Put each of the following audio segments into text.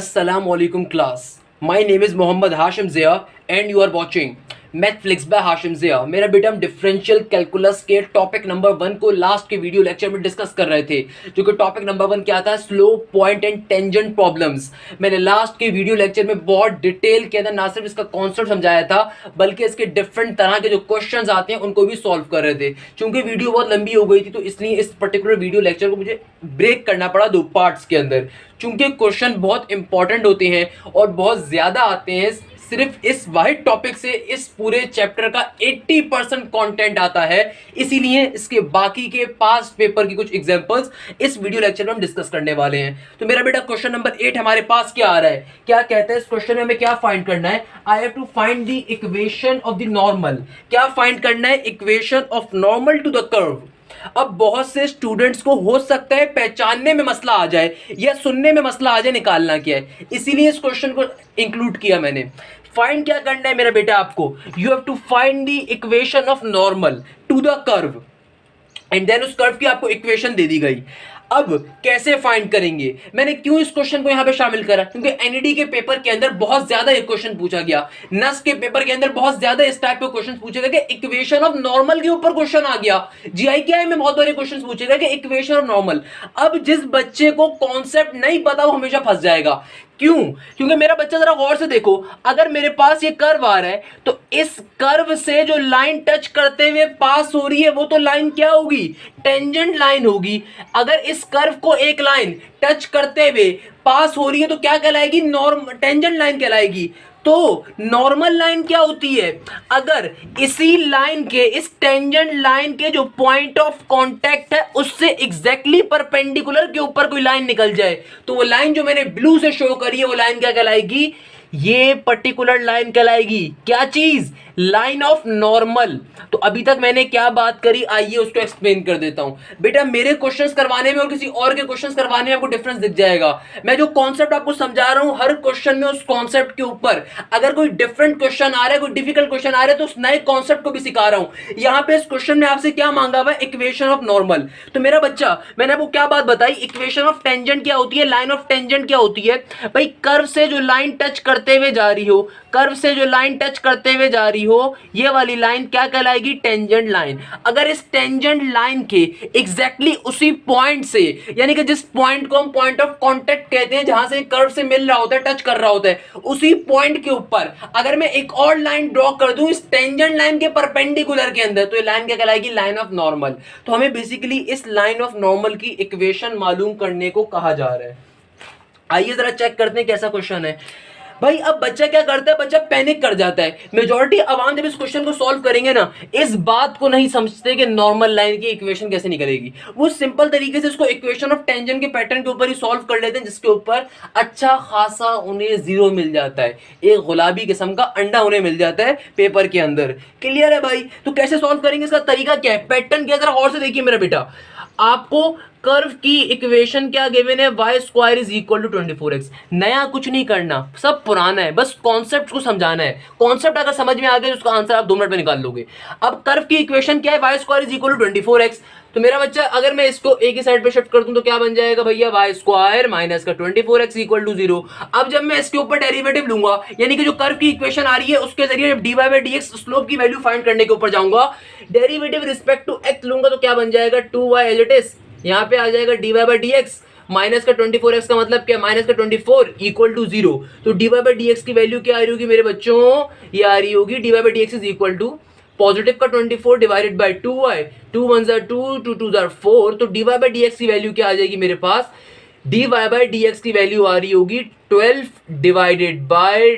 Assalamualaikum class. My name is Mohammad Hashim Zia and you are watching Mathflix by Hashim Zia. मेरा बेटा हम differential calculus के topic number 1 को last के video lecture में डिस्कस कर रहे थे, जो कि टॉपिक नंबर 1 क्या था, slope, point and tangent problems. मैंने लास्ट के वीडियो लेक्चर में बहुत डिटेल के अंदर ना सिर्फ इसका कॉन्सेप्ट समझाया था, बल्कि इसके डिफरेंट तरह के जो क्वेश्चंस आते हैं उनको भी सॉल्व कर रहे थे। चूंकि वीडियो बहुत लंबी हो गई थी तो इसलिए इस पर्टिकुलर वीडियो लेक्चर को मुझे ब्रेक करना पड़ा 2 पार्ट्स के अंदर, चूंकि क्वेश्चन बहुत इंपॉर्टेंट होते हैं और बहुत ज्यादा आते हैं। सिर्फ इस वाहिद टॉपिक से इस पूरे चैप्टर का 80% कंटेंट आता है, इसीलिए इसके बाकी के पास्ट पेपर की कुछ एग्जांपल्स इस वीडियो लेक्चर में हम डिस्कस करने वाले हैं। तो मेरा बेटा क्वेश्चन नंबर 8 हमारे पास क्या आ रहा है, क्या कहता है इस क्वेश्चन में हमें क्या फाइंड करना है, I have to find the equation of the normal. क्या फाइंड करना है, equation of normal to the curve. अब बहुत से स्टूडेंट्स को हो सकता है पहचानने में मसला आ जाए या सुनने में मसला आ जाए निकालना क्या है, इसीलिए इस क्वेश्चन को इंक्लूड किया मैंने। फाइंड क्या करना है मेरा बेटा आपको, you have to find the equation of normal to the curve and then उस कर्व की आपको इक्वेशन दे दी गई। अब कैसे फाइंड करेंगे, मैंने क्यों इस क्वेश्चन को यहां पे शामिल करा, क्योंकि एनईडी के पेपर के अंदर बहुत ज्यादा एक क्वेश्चन पूछा गया, नस के पेपर के अंदर बहुत ज्यादा इस टाइप के क्वेश्चन पूछे गए कि इक्वेशन ऑफ नॉर्मल के ऊपर क्वेश्चन आ गया। जीआई क्या है में बहुत सारे क्वेश्चन पूछेगा कि इक्वेशन ऑफ नॉर्मल। अब जिस बच्चे को कॉन्सेप्ट नहीं पता वो हमेशा फंस जाएगा। क्यों? क्योंकि मेरा बच्चा जरा गौर से देखो, अगर मेरे पास ये कर्व आ रहा है तो इस कर्व से जो लाइन टच करते हुए पास हो रही है वो तो लाइन क्या होगी, टेंजेंट लाइन होगी। अगर इस कर्व को एक लाइन टच करते हुए पास हो रही है तो क्या कहलाएगी, टेंजेंट लाइन कहलाएगी। तो नॉर्मल लाइन क्या होती है, अगर इसी लाइन के, इस टेंजेंट लाइन के जो पॉइंट ऑफ कांटेक्ट है उससे एग्जैक्टली परपेंडिकुलर के ऊपर कोई लाइन निकल जाए तो वो लाइन जो मैंने ब्लू से शो करी है वो लाइन क्या कहलाएगी, ये पर्टिकुलर लाइन कहलाएगी। क्या चीज, लाइन ऑफ नॉर्मल। तो अभी तक मैंने क्या बात करी, आइए उसको एक्सप्लेन कर देता हूं। बेटा मेरे क्वेश्चंस करवाने में और किसी और के क्वेश्चंस करवाने में आपको डिफरेंस दिख जाएगा। मैं जो कॉन्सेप्ट आपको समझा रहा हूं हर क्वेश्चन में उस कॉन्सेप्ट के ऊपर अगर कोई डिफरेंट क्वेश्चन आ रहा है, कोई डिफिकल्ट क्वेश्चन आ रहा है तो उस नए कॉन्सेप्ट को भी सिखा रहा हूं। यहां पे इस क्वेश्चन में आपसे क्या मांगा हुआ है, इक्वेशन ऑफ नॉर्मल। तो मेरा बच्चा मैंने आपको क्या बात बताई, इक्वेशन ऑफ टेंजेंट क्या होती है, लाइन ऑफ टेंजेंट क्या होती है। भाई कर्व से जो लाइन टच करते हुए जा रही हो, कर्व से जो लाइन टच करते हुए जा रही हो ये वाली लाइन क्या कहलाएगी, टेंजेंट लाइन। अगर इस टेंजेंट लाइन के एग्जैक्टली उसी पॉइंट से, यानी कि जिस पॉइंट को हम पॉइंट ऑफ कांटेक्ट कहते हैं, जहां से कर्व से मिल रहा होता है, टच कर रहा होता है, उसी पॉइंट के ऊपर अगर मैं एक और लाइन ड्रॉ कर दूं इस टेंजेंट लाइन के परपेंडिकुलर के अंदर तो ये लाइन क्या कहलाएगी, लाइन ऑफ नॉर्मल। तो हमें बेसिकली इस लाइन ऑफ नॉर्मल की इक्वेशन मालूम करने को कहा जा रहा है। आइए जरा चेक करते हैं कैसा क्वेश्चन है। भाई अब बच्चा क्या करता है, बच्चा पैनिक कर जाता है। मेजॉरिटी अवाम जब इस क्वेश्चन को सॉल्व करेंगे ना, इस बात को नहीं समझते कि नॉर्मल लाइन की इक्वेशन कैसे निकलेगी। वो सिंपल तरीके से इसको इक्वेशन ऑफ टेंजेंट के पैटर्न के ऊपर ही सॉल्व कर लेते हैं, जिसके ऊपर अच्छा खासा उन्हें जीरो मिल जाता है, एक गुलाबी किस्म का अंडा उन्हें मिल जाता है पेपर के अंदर। क्लियर है भाई? तो कैसे सॉल्व करेंगे, इसका तरीका क्या है, पैटर्न क्या है, जरा और से देखिए मेरा बेटा। आपको कर्व की इक्वेशन क्या गिवन है, y square is equal to 24x। नया कुछ नहीं करना, सब पुराना है, बस कॉन्सेप्ट को समझाना है। कॉन्सेप्ट अगर समझ में आ गया तो उसका आंसर आप 2 मिनट में निकाल लोगे। अब कर्व की इक्वेशन क्या है, y square is equal to 24x। तो मेरा बच्चा अगर मैं इसको एक ही साइड पे शिफ्ट कर दूं तो क्या बन जाएगा भैया, y स्क्वायर माइनस का 24x इक्वल टू 0। अब जब मैं इसके ऊपर डेरिवेटिव लूंगा, यानी कि जो कर्व की इक्वेशन आ रही है उसके जरिए dy बाई dx स्लोप की वैल्यू फाइंड करने के ऊपर जाऊंगा, डेरिवेटिव रिस्पेक्ट टू x लूंगा तो क्या बन जाएगा, 2y एज इट इज। यहाँ पे आ जाएगा dy बाई dx, माइनस का 24x का मतलब क्या, माइनस का 24 इक्वल टू 0। तो dy बाई dx की वैल्यू क्या आ रही होगी मेरे बच्चों, ये आ रही होगी dy by dx is equal to positive का 24 डिवाइडेड बाई 2y, 2 1 जार 2, 2 2 जार 4। तो dy बाई dx की वैल्यू क्या आ जाएगी मेरे पास, dy बाई dx की वैल्यू आ रही होगी 12 divided by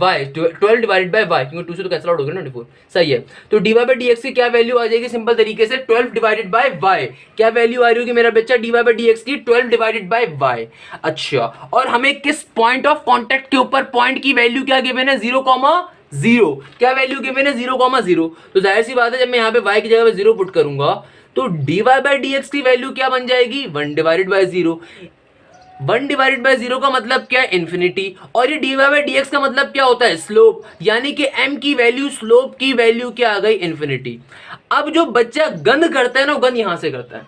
y, 12 divided by y, क्योंकि 2 से तो कैंसिल आउट हो गया 24, सही है। तो dy बाई dx की क्या वैल्यू आ जाएगी, सिंपल तरीके से 12 डिवाइडेड बाय y। क्या वैल्यू आ रही होगी मेरा बच्चा, dy बाई dx की 12 डिवाइडेड बाय y। अच्छा, और हमें किस पॉइंट ऑफ कांटेक्ट के ऊपर पॉइंट की वैल्यू क्या गिवन है, 0,0। क्या वैल्यू गिवन है, 0,0। तो जाहिर सी बात है जब मैं यहाँ पे y की जगह पे 0 पुट करूंगा तो dy बाई dx की वैल्यू क्या बन जाएगी, 1 डिवाइडेड बाय 0। 1 डिवाइडेड बाय 0 का मतलब क्या है, इन्फिनिटी। और ये dy बाई dx का मतलब क्या होता है, स्लोप, यानी कि m की वैल्यू, स्लोप की वैल्यू क्या आ गई, इन्फिनिटी। अब जो बच्चा गंद करता है ना, वो गंद यहां से करता है।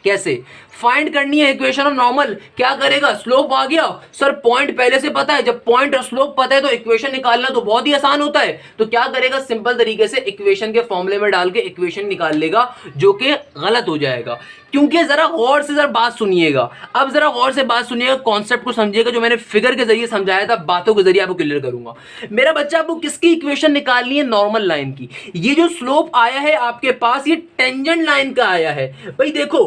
कैसे फाइंड करनी है इक्वेशन ऑफ नॉर्मल, क्या करेगा, स्लोप आ गया सर, पॉइंट पहले से पता है, जब पॉइंट और स्लोप पता है तो इक्वेशन निकालना तो बहुत ही आसान होता है। तो क्या करेगा, सिंपल तरीके से इक्वेशन के फॉर्मूले में डाल के इक्वेशन निकाल लेगा, जो कि गलत हो जाएगा। क्योंकि जरा गौर से जरा बात सुनिएगा, अब जरा गौर से बात सुनिएगा, कॉन्सेप्ट को समझिएगा, जो मैंने फिगर के जरिए समझाया था, बातों के जरिए आपको क्लियर करूंगा। मेरा बच्चा, आपको किसकी इक्वेशन निकालनी है, नॉर्मल लाइन की। ये जो स्लोप आया है आपके पास, ये टेंजेंट लाइन का आया है। भाई देखो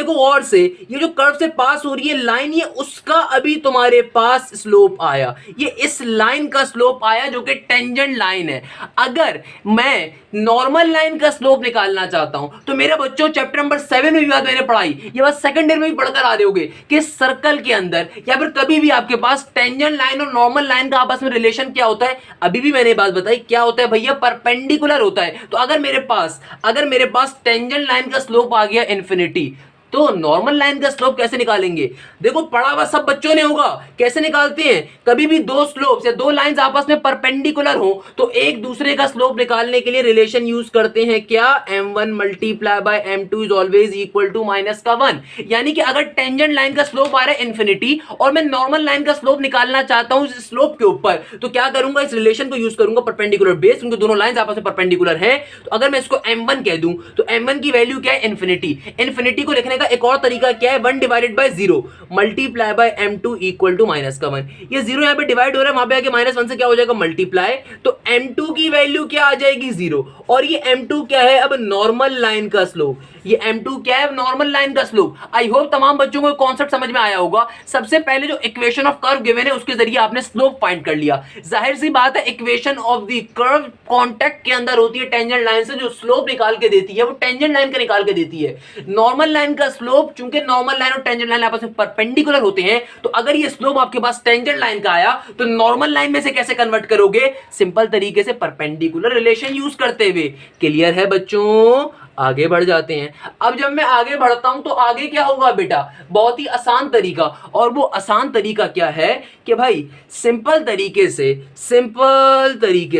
गौर से, ये जो कर्व से पास हो रही है लाइन, ये उसका अभी तुम्हारे पास स्लोप आया, ये इस लाइन का स्लोप आया जो कि टेंजेंट लाइन है। अगर मैं नॉर्मल लाइन का स्लोप निकालना चाहता हूं तो मेरे बच्चों, चैप्टर नंबर 7 में भी बात मैंने पढ़ाई, ये बात सेकंड ईयर में भी पढ़कर आ रहे होगे कि सर्कल के अंदर या फिर कभी भी आपके पास टेंजेंट लाइन और नॉर्मल लाइन का आपस में रिलेशन क्या होता है, अभी भी मैंने बात बताई, क्या होता है भैया, परपेंडिकुलर होता है। तो अगर मेरे पास टेंजेंट लाइन का स्लोप आ गया इन्फिनिटी, तो नॉर्मल लाइन का स्लोप कैसे निकालेंगे? देखो, पढ़ा हुआ सब बच्चों ने होगा, कैसे निकालते हैं, कभी भी दो स्लोप्स या दो लाइंस आपस में परपेंडिकुलर हो तो एक दूसरे का स्लोप निकालने के लिए रिलेशन यूज करते हैं, क्या, m1 multiply by m2 is always equal to minus का 1। यानी कि अगर टेंजेंट लाइन का स्लोप आ रहा है इन्फिनिटी और मैं नॉर्मल लाइन का स्लोप निकालना चाहता हूं इस स्लोप के ऊपर, तो क्या करूंगा, इस रिलेशन को यूज करूंगा, परपेंडिकुलर बेस, क्योंकि दोनों लाइंस आपस में परपेंडिकुलर है। तो अगर मैं इसको m1 कह दूं तो m1 की वैल्यू क्या है, इन्फिनिटी को लिखने का एक और तरीका क्या है, 1 divided by 0 multiply by m2 equal to minus का 1। ये 0 यहां पे डिवाइड हो रहा है, वहां पे आके -1 से क्या हो जाएगा, मल्टीप्लाई, तो m2 की वैल्यू क्या आ जाएगी, 0। और ये m2 क्या है, अब नॉर्मल लाइन का स्लोप, ये m2 क्या है, नॉर्मल लाइन का स्लोप। आई होप तमाम बच्चों को कॉन्सेप्ट समझ में आया होगा। सबसे पहले जो इक्वेशन ऑफ कर्व गिवन है उसके जरिए आपने स्लोप फाइंड कर लिया। जाहिर सी बात है, equation of the curve contact के अंदर होती है टेंजेंट लाइन से, जो स्लोप निकाल के देती है वो टेंजेंट लाइन का निकाल के देती है। नॉर्मल लाइन का स्लोप, चूंकि नॉर्मल लाइन और टेंजेंट लाइन आपस में परपेंडिकुलर होते हैं, तो अगर ये स्लोप आपके पास टेंजेंट लाइन का आया तो नॉर्मल लाइन में से कैसे कन्वर्ट करोगे, सिंपल तरीके से परपेंडिकुलर रिलेशन यूज करते हुए। क्लियर है बच्चों? आगे बढ़ जाते हैं। अब जब मैं आगे बढ़ता हूं तो आगे क्या होगा बेटा, बहुत ही आसान तरीका, और वो आसान तरीका क्या है कि भाई सिंपल तरीके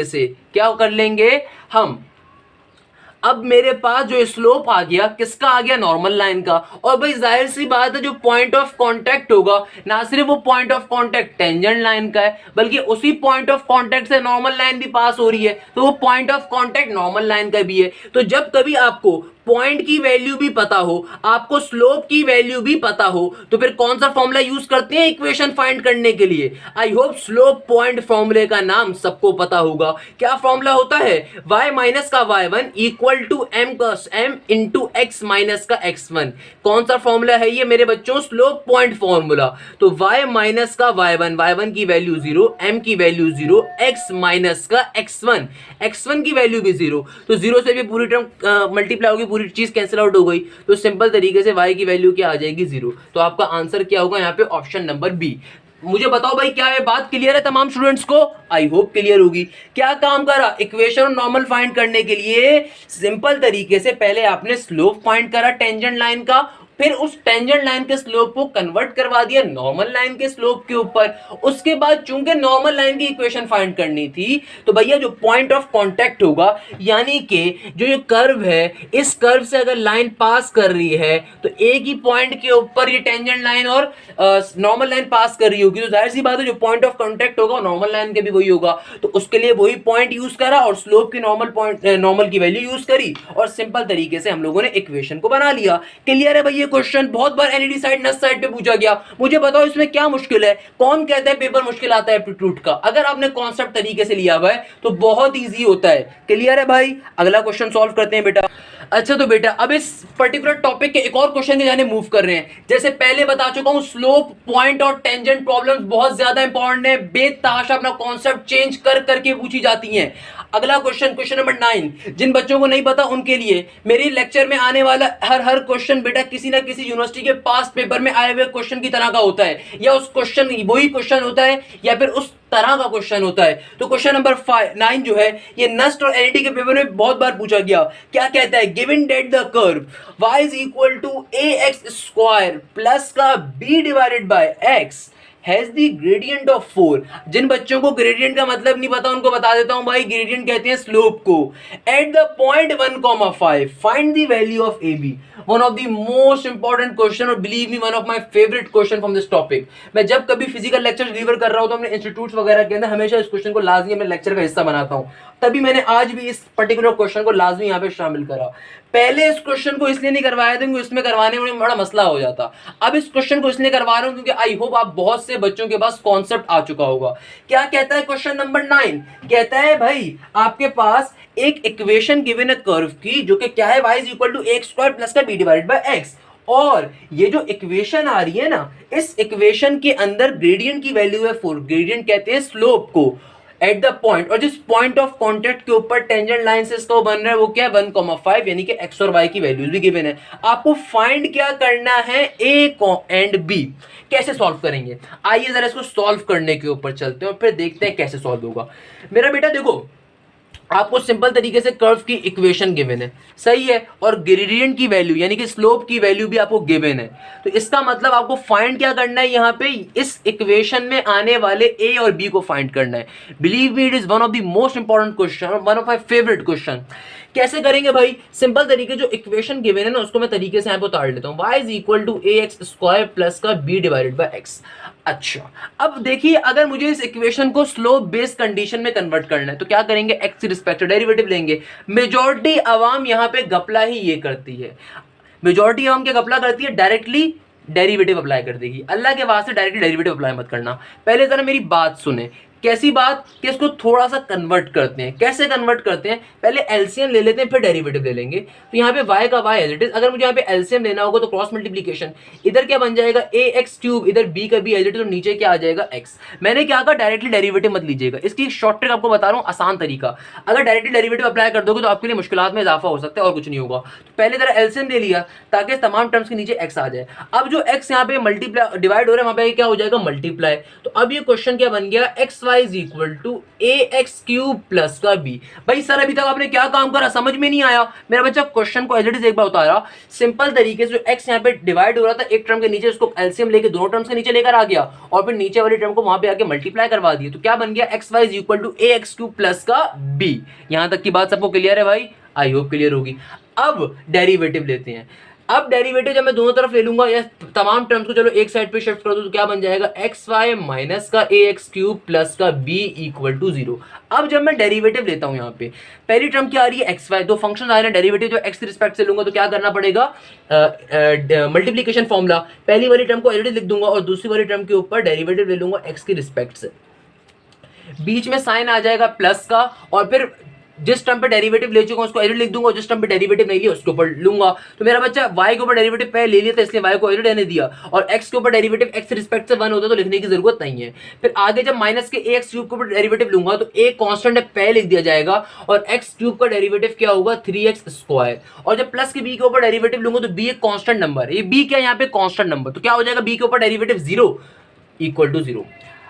से क्या कर लेंगे हम, अब मेरे पास जो स्लोप आ गया, किसका आ गया, नॉर्मल लाइन का। और भाई जाहिर सी बात है, जो पॉइंट ऑफ कांटेक्ट होगा, ना सिर्फ वो point of contact tangent line का है, बल्कि उसी पॉइंट ऑफ कांटेक्ट से नॉर्मल लाइन भी पास हो रही है, तो वो point of contact normal line का भी है। तो जब कभी आपको पॉइंट की वैल्यू भी पता हो, आपको स्लोप की वैल्यू भी पता हो, तो फिर कौन सा फॉर्मूला यूज करते हैं इक्वेशन फाइंड करने के लिए? आई होप स्लोप पॉइंट फॉर्मूले का नाम सबको पता होगा। क्या फॉर्मूला होता है, y माइनस का y1 equal to m cos m into x minus का x1। कौन सा फॉर्मूला है ये मेरे बच्चों, स्लोप पॉइंट फॉर्मूला। तो y माइनस का y1 की वैल्यू 0, m की वैल्यू 0, x माइनस का x1 की वैल्यू भी 0, तो 0 से भी पूरी टर्म मल्टीप्लाई होगी, पूरी चीज कैंसिल आउट हो गई, तो सिंपल तरीके से y की वैल्यू क्या आ जाएगी, 0। तो आपका आंसर क्या होगा यहाँ पे, ऑप्शन नंबर बी। मुझे बताओ भाई, क्या ये बात क्लियर है तमाम स्टूडेंट्स को? आई होप क्लियर होगी। क्या काम करा, इक्वेशन नॉर्मल फाइंड करने के लिए सिंपल तरीके से पहले आपने स्लोप फाइंड करा टेंजेंट लाइन का, फिर उस टेंजेंट लाइन के स्लोप को कन्वर्ट करवा दिया नॉर्मल लाइन के स्लोप के ऊपर। उसके बाद चूंकि नॉर्मल लाइन की इक्वेशन फाइंड करनी थी, तो भैया जो पॉइंट ऑफ कांटेक्ट होगा, यानी कि जो ये कर्व है, इस कर्व से अगर लाइन पास कर रही है तो एक ही पॉइंट के ऊपर ये टेंजेंट लाइन और नॉर्मल लाइन पास कर रही होगी, तो जाहिर सी बात है जो पॉइंट ऑफ कांटेक्ट होगा नॉर्मल लाइन के भी वही होगा। तो उसके लिए वही पॉइंट यूज करा और स्लोप की नॉर्मल की वैल्यू यूज करी, और सिंपल तरीके से हम लोगों ने इक्वेशन को बना लिया। क्लियर है भैया? क्वेश्चन बहुत बार एनईडी साइड नस साइड पे पूछा गया। मुझे बताओ इसमें क्या मुश्किल है? कौन कहता है पेपर मुश्किल आता है एप्टीट्यूड का? अगर आपने कॉन्सेप्ट तरीके से लिया हुआ है तो बहुत इजी होता है। क्लियर है भाई? अगला क्वेश्चन सॉल्व करते हैं बेटा। अच्छा तो बेटा अब इस पर्टिकुलर टॉपिक के एक और क्वेश्चन के जाने मूव कर रहे हैं। जैसे पहले बता चुका हूं, स्लोप पॉइंट और टेंजेंट प्रॉब्लम्स बहुत ज्यादा इंपॉर्टेंट है, बेतहाशा अपना कॉन्सेप्ट चेंज कर करके पूछी जाती हैं। अगला क्वेश्चन नंबर 9, जिन बच्चों को नहीं पता उनके लिए मेरी लेक्चर में आने वाला हर क्वेश्चन बेटा किसी ना किसी यूनिवर्सिटी के पास पेपर में आए हुए क्वेश्चन की तरह का होता है, या उस क्वेश्चन वही क्वेश्चन होता है या फिर उस तरह का क्वेश्चन होता है। तो क्वेश्चन नंबर 9 जो है ये नस्ट और एनईटी के पेपर में बहुत बार पूछा गया। क्या कहता है, given that the curve y is equal to ax square plus का b divided by x has the gradient of 4। जिन बच्चों को ग्रेडियंट का मतलब नहीं पता उनको बता देता हूं भाई, ग्रेडियंट कहते हैं स्लोप को। At the point 1,5 find the value of a b. One of the most important question और believe me one of my favourite question from this topic. मैं जब कभी फिजिकल लेक्चर डिलीवर कर रहा हूं तो अपने इंस्टीट्यूट्स वगैरह के अंदर हमेशा इस क्वेश्चन को लाजमी अपने लेक्चर का हिस्सा बनाता हूं, तभी मैंने आज भी इस पर्टिकुलर क्वेश्चन को लाजमी यहाँ पे शामिल करा। पहले इस क्वेश्चन को इसलिए नहीं करवाया था क्योंकि इसमें करवाने में बड़ा मसला हो जाता। अब इस क्वेश्चन को इसलिए करवा रहा हूं क्योंकि आई होप आप बहुत से बच्चों के पास कॉन्सेप्ट आ चुका होगा। क्या कहता है क्वेश्चन नंबर 9? कहता है भाई आपके पास एक इक्वेशन गिवन है कर्व की, जो कि क्या है, y is equal to x square plus का बी डिवाइडेड बाय एक्स। और ये जो इक्वेशन आ रही है ना, इस इक्वेशन के अंदर ग्रेडियंट की वैल्यू है 4। ग्रेडियंट कहते हैं स्लोप को एट द पॉइंट, और जिस पॉइंट ऑफ कॉन्टेक्ट के ऊपर टेंजेंट लाइन से इसका बन रहा है वो क्या है, 1,5, यानी कि एक्स और वाई की वैल्यूज भी गिवन है। आपको फाइंड क्या करना है, ए एंड बी। कैसे सॉल्व करेंगे, आइए जरा इसको सॉल्व करने के ऊपर चलते हैं और फिर देखते हैं कैसे सॉल्व होगा। मेरा बेटा देखो, आपको सिंपल तरीके से कर्व की इक्वेशन गिवन है, सही है, और ग्रेडियंट की वैल्यू यानी कि स्लोप की वैल्यू भी आपको गिवन है। तो इसका मतलब आपको फाइंड क्या करना है, यहाँ पे इस इक्वेशन में आने वाले ए और बी को फाइंड करना है। Believe me, it is one of the most important question, one of my favourite question. कैसे करेंगे भाई, सिंपल तरीके, जो इक्वेशन गिवन है ना उसको मैं तरीके से यहाँ पे उतार लेता हूँ। y is equal to A X square plus का b डिवाइडेड बाय एक्स। अच्छा, अब देखिए, अगर मुझे इस इक्वेशन को स्लोप बेस्ड कंडीशन में कन्वर्ट करना है तो क्या करेंगे, x के रिस्पेक्ट डेरिवेटिव लेंगे। मेजॉरिटी अवाम यहाँ पे गपला ही ये करती है, मेजॉरिटी अवाम क्या गपला करती है, डायरेक्टली डेरिवेटिव अप्लाई कर देगी। अल्लाह के वास्ते डायरेक्टली डेरिवेटिव अप्लाई मत करना। पहले जरा मेरी बात सुने, कैसी बात, कि इसको थोड़ा सा कन्वर्ट करते हैं। कैसे कन्वर्ट करते हैं, पहले एलसीएम ले लेते हैं फिर डेरिवेटिव ले लेंगे। तो यहाँ पे y का y एज इट इज, अगर मुझे यहाँ पे एलसीएम लेना होगा तो क्रॉस मल्टीप्लीकेशन, इधर क्या बन जाएगा ए एक्स क्यूब, इधर b का b एज इट इज, तो नीचे क्या आ जाएगा x। मैंने क्या कहा, डायरेक्टली डेरिवेटिव मत लीजिएगा। इसकी शॉर्ट ट्रिक आपको बता रहा हूँ, आसान तरीका। अगर डायरेक्टली डेरिवेटिव अप्लाई कर दोगे तो आपके लिए मुश्किलात में इजाफा हो सकता है और कुछ नहीं होगा। तो पहले जरा एलसीएम ले लिया ताकि तमाम टर्म्स के नीचे x आ जाए। अब जो x यहाँ पे मल्टीप्लाई डिवाइड हो रहा है वहां पे क्या हो जाएगा, मल्टीप्लाई। तो अब ये क्वेश्चन क्या बन गया, X Y is equal to A X cube plus का बी। भाई सर अभी तक आपने क्या काम करा, समझ में नहीं आया मेरा बच्चा। क्वेश्चन को एज इट इज एक बार उतारा, सिंपल तरीके से जो x यहाँ पे डिवाइड हो रहा था एक टर्म के नीचे, उसको एलसीएम लेके दोनों टर्म्स के नीचे लेकर आ गया और फिर नीचे वाली टर्म को वहां पे आके मल्टीप्लाई करवा दिया। तो क्या बन गया, X Y is equal to A X cube plus का बी। यहां तक की बात सबको क्लियर है भाई, आई होप क्लियर होगी। अब डेरिवेटिव लेते हैं। अब डेरिवेटिव जब मैं दोनों तरफ ले लूंगा या तमाम टर्म्स को चलो एक साइड पे शिफ्ट कर दो तो क्या बन जाएगा, एक्स वाई माइनस का ए एक्स क्यूब प्लस का बी इक्वल टू 0। अब जब मैं डेरिवेटिव लेता हूं यहाँ पे, पहली टर्म क्या आ रही है, एक्स वाई, दो फंक्शन आ रहे हैं, डेरिवेटिव जो एक्स के रिस्पेक्ट से लूंगा तो क्या करना पड़ेगा, मल्टीप्लीकेशन फॉर्मूला। पहली वाली टर्म को एलरेडी लिख दूंगा और दूसरी वाली टर्म के ऊपर डेरिवेटिव ले लूंगा एक्स के रिस्पेक्ट से। बीच में साइन आ जाएगा प्लस का, और फिर जिस टर्म पे डेरिवेटिव ले चुका हूं उसको एडिट लिख दूंगा और जिस टर्म पे डेरिवेटिव नहीं लिया उसके ऊपर लूंगा। तो मेरा बच्चा y के ऊपर डेरिवेटिव पहले ले लिया था इसलिए y को एडिट रहने दिया, और x के ऊपर डेरिवेटिव x रिस्पेक्ट से 1 होता है तो लिखने की जरूरत नहीं है। फिर आगे जब माइनस के ax क्यूब के ऊपर डेरिवेटिव लूंगा तो a कांस्टेंट है पहले लिख दिया जाएगा, और x क्यूब का डेरिवेटिव क्या होगा, 3x स्क्वायर। और जब प्लस के b के ऊपर डेरिवेटिव लूंगा तो b एक कांस्टेंट नंबर है, ये b क्या है यहाँ पे, कांस्टेंट नंबर, तो क्या हो जाएगा b के ऊपर डेरिवेटिव 0 इक्वल टू 0।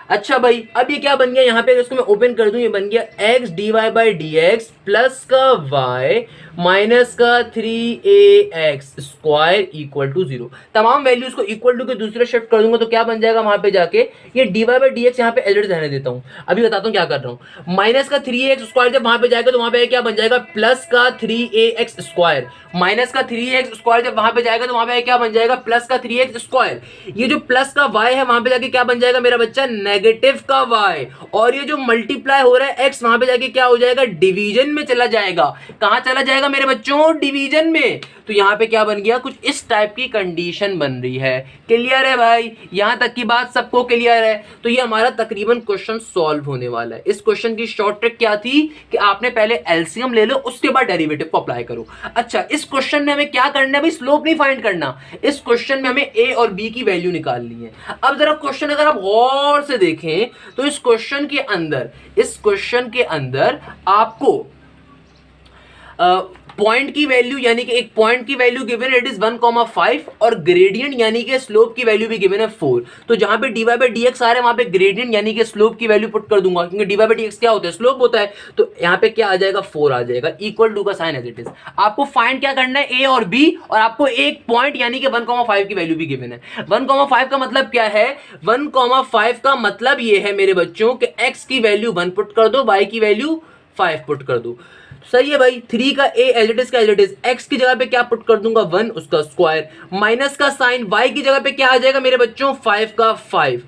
अच्छा भाई, अब ये क्या बन गया, यहाँ पे इसको मैं ओपन कर दूं, ये बन गया x dy by D x plus का y माइनस का 3ax स्क्वायर इक्वल टू 0। तमाम वैल्यूज को इक्वल टू के दूसरे शिफ्ट कर दूंगा तो क्या बन जाएगा, वहां पे जाके ये dy बाई डी एक्स यहाँ पे एलिट रहने देता हूँ। अभी बताता हूँ क्या कर रहा हूँ। माइनस का 3ax स्क्वायर जब वहां पे जाएगा तो वहां पे क्या बन जाएगा, प्लस का 3ax स्क्वायर। माइनस का 3x स्क्वायर जब वहां पे जाएगा तो वहां पे क्या बन जाएगा, प्लस का 3x स्क्वायर। ये जो प्लस का y है वहां पे जाके क्या बन जाएगा मेरा बच्चा, नेगेटिव का y। और ये जो मल्टीप्लाई हो रहा है x वहां पे जाके क्या हो जाएगा, डिवीजन में चला जाएगा। कहां चला जाएगा मेरे बच्चों, डिवीजन में। तो यहां पे क्या बन गया, कुछ इस टाइप की कंडीशन बन रही है। क्लियर है भाई, यहां तक की बात सबको क्लियर है। तो ये हमारा तकरीबन क्वेश्चन सॉल्व होने वाला है। इस क्वेश्चन की शॉर्ट ट्रिक क्या थी कि आपने पहले एलसीएम ले लो उसके बाद डेरिवेटिव को अप्लाई करो। अच्छा, इस क्वेश्चन में हमें क्या करना है भाई, स्लोप नहीं फाइंड करना, इस क्वेश्चन में हमें ए और बी की वैल्यू निकालनी है। अब जरा क्वेश्चन अगर आप गौर से देखें तो इस क्वेश्चन के अंदर आपको पॉइंट की वैल्यू यानी कि एक पॉइंट की वैल्यू गिवन है इट इज 1,5 और ग्रेडियंट यानी कि स्लोप की वैल्यू भी गिवन है 4। तो जहां पे dy बाई dx आ रहा है वहां पे ग्रेडियंट यानी कि स्लोप की वैल्यू पुट कर दूंगा, क्योंकि dy बाई dx क्या होता है, स्लोप होता है। तो यहाँ पे क्या आ जाएगा, 4 आ जाएगा, इक्वल टू का साइन एज इट इज। आपको फाइंड क्या करना है, ए और बी, और आपको एक पॉइंट यानी कि 1,5 की वैल्यू भी गिवन है। 1,5 का मतलब क्या है, 1,5 का मतलब ये है मेरे बच्चों कि x की वैल्यू 1 पुट कर दो, y की वैल्यू 5 पुट कर दो। सही है भाई। 3 का a एज इट इज का एज इट इज, x की जगह पे क्या पुट कर दूंगा 1, उसका स्क्वायर, माइनस का साइन, y की जगह पे क्या आ जाएगा मेरे बच्चों 5 का 5।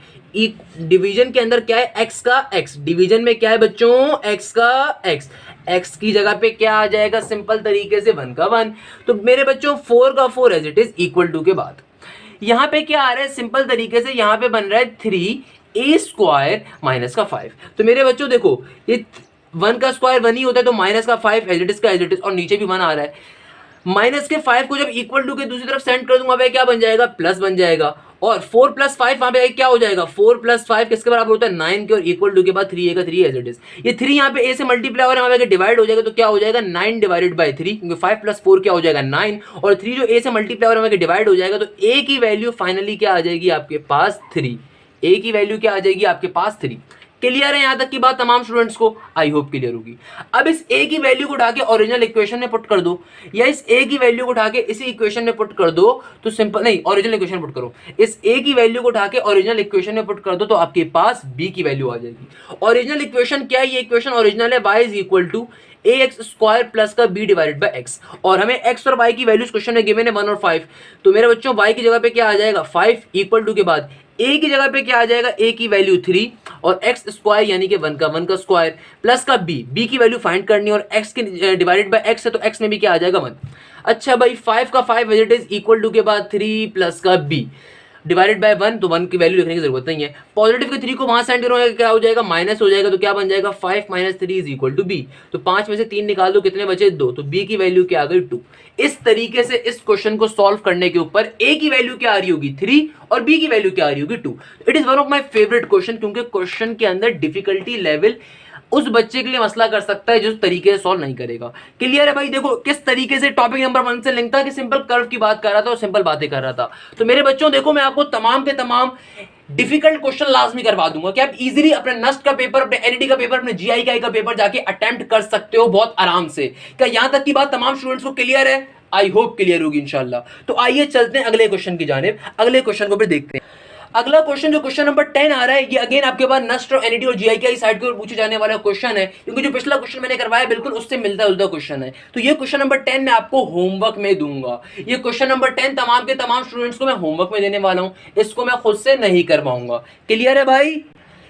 डिवीजन के अंदर क्या है, x का x, डिवीजन में क्या है बच्चों, x का x, x की जगह पे क्या आ जाएगा, सिंपल तरीके से 1 का 1। तो मेरे बच्चों 4 का 4 as it is equal to के बाद यहां पे क्या आ रहा है, सिंपल तरीके से यहां पे बन रहा है 3a स्क्वायर माइनस का 5। तो मेरे बच्चों देखो ये 1 का स्क्वायर 1 ही होता है, तो माइनस का 5 एज इट इज का एज इट इज, और नीचे भी 1 आ रहा है। माइनस के 5 को जब इक्वल टू के दूसरी तरफ सेंड कर दूंगा भाई क्या बन जाएगा, प्लस बन जाएगा। और 4 प्लस 5 वहां पे क्या हो जाएगा, 4 प्लस 5 किसके बराबर होता है, 9 के, और इक्वल टू के बाद 3a का 3 एज इट इज। ये 3 यहाँ पे a से मल्टीप्लाई हो रहा है, वहां पे डिवाइड हो जाएगा, तो क्या हो जाएगा 9 डिवाइडेड बाय 3, क्योंकि 5 प्लस 4 क्या हो जाएगा 9, और 3 जो a से मल्टीप्लाई हो रहा है वहां पे डिवाइड हो जाएगा, तो a की वैल्यू फाइनली क्या आ जाएगी आपके पास 3। a की वैल्यू क्या आ जाएगी आपके पास 3। क्लियर है यहां तक की बात तमाम स्टूडेंट्स को, आई होप क्लियर होगी। अब इस a की वैल्यू को उठा के ओरिजिनल इक्वेशन में पुट कर दो, या इस a की वैल्यू को उठा के इसी इक्वेशन में पुट कर दो, तो सिंपल नहीं, ओरिजिनल इक्वेशन पुट करो, इस a की वैल्यू को उठा के ओरिजिनल इक्वेशन में पुट कर दो, तो आपके पास b की वैल्यू आ जाएगी। ओरिजिनल इक्वेशन क्या है, ये इक्वेशन ओरिजिनल है, y is equal to ax square plus का b डिवाइडेड बाय x, और हमें x और y की वैल्यूज क्वेश्चन में गिवन है 1 और 5। तो मेरे बच्चों y की जगह पे क्या आ जाएगा 5 इक्वल टू के बाद a की जगह पे क्या आ जाएगा, a की वैल्यू 3 और x स्क्वायर यानी कि 1 का स्क्वायर प्लस का b की वैल्यू फाइंड करनी है, और x के डिवाइडेड बाय x है, तो x में भी क्या आ जाएगा 1। अच्छा भाई 5 का 5 as it is equal to के बाद 3 प्लस का b डिवाइडेड बाय 1, तो 1 की वैल्यू लिखने की जरूरत नहीं है। पॉजिटिव के 3 को वहां सेंड करोगे क्या हो जाएगा, माइनस हो जाएगा, तो क्या बन जाएगा 5 minus 3 is equal to b। तो 5 में से 3 निकाल दो, कितने बचे 2, तो b की वैल्यू क्या आ गई 2। इस तरीके से इस क्वेश्चन को सॉल्व करने के ऊपर a की वैल्यू क्या आ रही होगी 3 और b की वैल्यू क्या आ रही होगी 2। It is one of my favourite question, क्योंकि क्वेश्चन के अंदर डिफिकल्टी लेवल उस बच्चे के लिए मसला कर सकता है जो तरीके से सॉल्व नहीं करेगा। क्लियर है भाई। देखो किस तरीके से टॉपिक नंबर 1 से लिंक था, कि सिंपल कर्व की बात कर रहा था और सिंपल बातें कर रहा था। तो मेरे बच्चों देखो मैं आपको तमाम के तमाम डिफिकल्ट क्वेश्चन लाजमी करवा दूंगा कि आप इजीली अपने नस्ट का पेपर, अपने एनईटी का पेपर, अपने जीआईकाई का पेपर जाके अटेम्प्ट कर सकते हो बहुत आराम से। क्या यहां तक की बात तमाम स्टूडेंट्स को क्लियर है? आई होप क्लियर होगी इंशाल्लाह। तो आइए चलते हैं अगले क्वेश्चन की जानिब, अगले क्वेश्चन को भी देखते हैं। अगला क्वेश्चन जो क्वेश्चन नंबर 10 आ रहा है, ये अगेन आपके पास नस्ट और एनईटी और जीआईकाई साइड के ऊपर पूछे जाने वाला क्वेश्चन है, क्योंकि जो पिछला क्वेश्चन मैंने करवाया बिल्कुल उससे मिलता जुलता क्वेश्चन है। तो ये क्वेश्चन नंबर 10 मैं आपको होमवर्क में दूंगा। ये क्वेश्चन नंबर 10 तमाम के तमाम स्टूडेंट्स को मैं होमवर्क में देने वाला हूं, इसको मैं खुद से नहीं करवाऊंगा। क्लियर है भाई।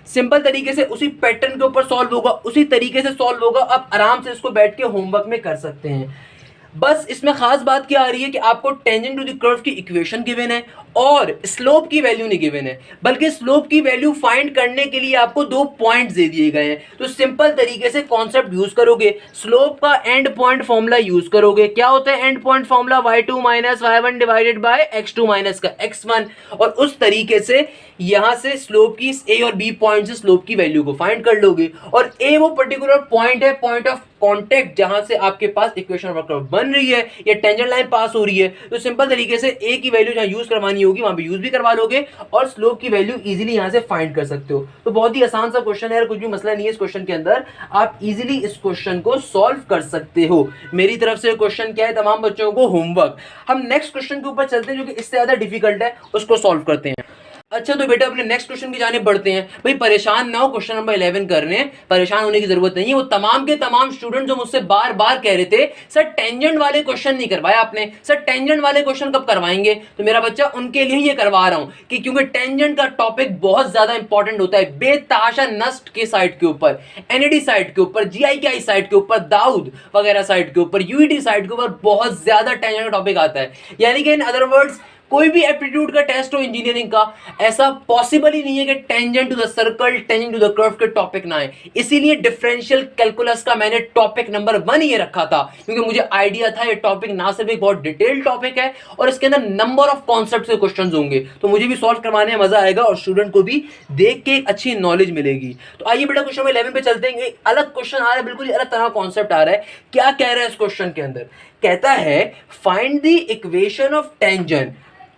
सिंपल तरीके से उसी पैटर्न के ऊपर सॉल्व होगा, उसी तरीके से सॉल्व होगा, आप आराम से इसको बैठ के होमवर्क में कर सकते हैं। बस इसमें खास बात क्या आ रही है कि आपको टेंजेंट टू द कर्व की इक्वेशन गिवन है और स्लोप की वैल्यू नहीं गिवन है, बल्कि स्लोप की वैल्यू फाइंड करने के लिए आपको 2 पॉइंट्स दे दिए गए हैं। तो सिंपल तरीके से कॉन्सेप्ट यूज करोगे, स्लोप का एंड पॉइंट फॉर्मूला यूज करोगे। क्या होता है and point formula, y2 minus y1 divided by x2 minus का x1, और उस तरीके से यहां से स्लोप की a और b पॉइंट से स्लोप की वैल्यू को फाइंड कर लोगे। और a वो पर्टिकुलर पॉइंट है, पॉइंट ऑफ कॉन्टेक्ट, जहां से आपके पास इक्वेशन वर्कआउट बन रही है या टेंजेंट लाइन पास हो रही है। तो सिंपल तरीके से a की वैल्यू जहां यूज करवानी होगी वहां पे यूज भी करवा लोगे, और स्लोप की वैल्यू इजीली यहां से फाइंड कर सकते हो। तो बहुत ही आसान सा क्वेश्चन है, कुछ भी मसला नहीं है इस क्वेश्चन के अंदर, आप इजीली इस क्वेश्चन को सॉल्व कर सकते हो। मेरी तरफ से क्वेश्चन क्या है, तमाम बच्चों को होमवर्क। हम नेक्स्ट क्वेश्चन के ऊपर चलते हैं जो कि इससे ज्यादा डिफिकल्ट है, उसको सॉल्व करते हैं। अच्छा तो बेटा अपने नेक्स्ट क्वेश्चन की जाने बढ़ते हैं। भाई परेशान ना हो, क्वेश्चन नंबर 11 करने हैं, परेशान होने की जरूरत नहीं है। वो तमाम के तमाम स्टूडेंट जो मुझसे बार बार कह रहे थे सर टेंजेंट वाले क्वेश्चन नहीं करवाया आपने, सर टेंजेंट वाले क्वेश्चन कब करवाएंगे, तो मेरा बच्चा उनके लिए ये करवा रहा हूं कि क्योंकि टेंजेंट का टॉपिक बहुत ज्यादा इंपॉर्टेंट होता है। बेतहाशा नस्ट के साइड के ऊपर, एनईडी साइड के ऊपर, जीआईकाई साइड के ऊपर, दाऊद वगैरह साइड के ऊपर, यूईटी साइड के ऊपर बहुत ज्यादा टेंजेंट का टॉपिक आता है। यानी कि इन अदर वर्ड्स कोई भी एप्टीट्यूड का टेस्ट हो इंजीनियरिंग का, ऐसा पॉसिबल ही नहीं है कि tangent to the circle, tangent to the curve के टॉपिक ना आए। इसीलिए डिफरेंशियल कैलकुलस का मैंने टॉपिक नंबर 1 ये रखा था, क्योंकि मुझे आइडिया था ये टॉपिक ना सिर्फ एक बहुत डिटेल्ड टॉपिक है और इसके अंदर नंबर ऑफ कॉन्सेप्ट के क्वेश्चन होंगे, तो मुझे भी सॉल्व करवाने में मजा आएगा और स्टूडेंट को भी देख के एक अच्छी नॉलेज मिलेगी। तो आइए बेटा क्वेश्चन नंबर 11 पे चलते हैं। एक अलग क्वेश्चन आ रहा है, बिल्कुल अलग तरह का कॉन्सेप्ट आ रहा है। क्या कह रहा है इस क्वेश्चन के अंदर, कहता है find the equation of tangent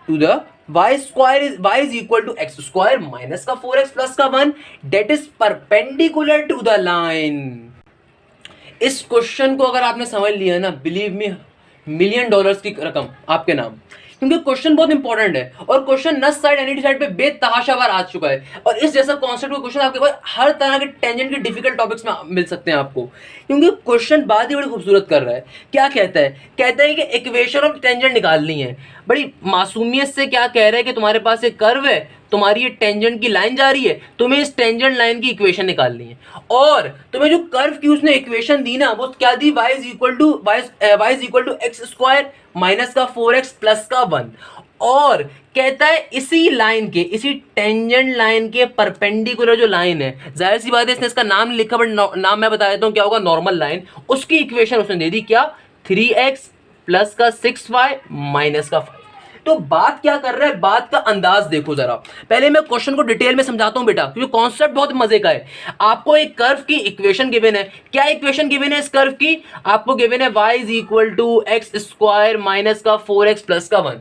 to the y is equal to x square minus का 4x plus का 1 that is perpendicular to the line। इस क्वेश्चन को अगर आपने समझ लिया ना, बिलीव मी, $1,000,000 की रकम आपके नाम, क्योंकि क्वेश्चन बहुत इंपॉर्टेंट है और क्वेश्चन नस साइड एनईटी साइड पे बेतहाशा बार आ चुका है। और इस जैसा कॉन्सेप्ट का क्वेश्चन आपके पास हर तरह के टेंजेंट के डिफिकल्ट टॉपिक्स में मिल सकते हैं आपको, क्योंकि क्वेश्चन बात ही बड़ी खूबसूरत कर रहा है। क्या कहता है कि इक्वेशन ऑफ टेंजेंट निकालनी है। बड़ी मासूमियत से क्या कह रहा है कि तुम्हारे पास एक कर्व है, तुम्हारी ये टेंजेंट की लाइन जा रही है, तुम्हें इस टेंजेंट लाइन की इक्वेशन निकालनी है। और तुम्हें जो कर्व की उसने इक्वेशन दी ना, वो क्या दी, y is equal to x square minus का 4x प्लस का 1। और कहता है इसी लाइन के, इसी टेंजेंट लाइन के परपेंडिकुलर जो लाइन है, जाहिर सी बात है इसने इसका नाम लिखा, बट नाम मैं बता देता हूँ क्या होगा, नॉर्मल लाइन, उसकी इक्वेशन उसने दे दी क्या, 3x प्लस का 6y माइनस का 5। तो बात क्या कर रहा है, बात का अंदाज देखो जरा। पहले मैं क्वेश्चन को डिटेल में समझाता हूं बेटा, क्योंकि कॉन्सेप्ट बहुत मजे का है। आपको एक कर्व की इक्वेशन गिवन है। क्या इक्वेशन गिवन है इस कर्व की, आपको गिवन है y is equal to x square minus का 4x प्लस का 1।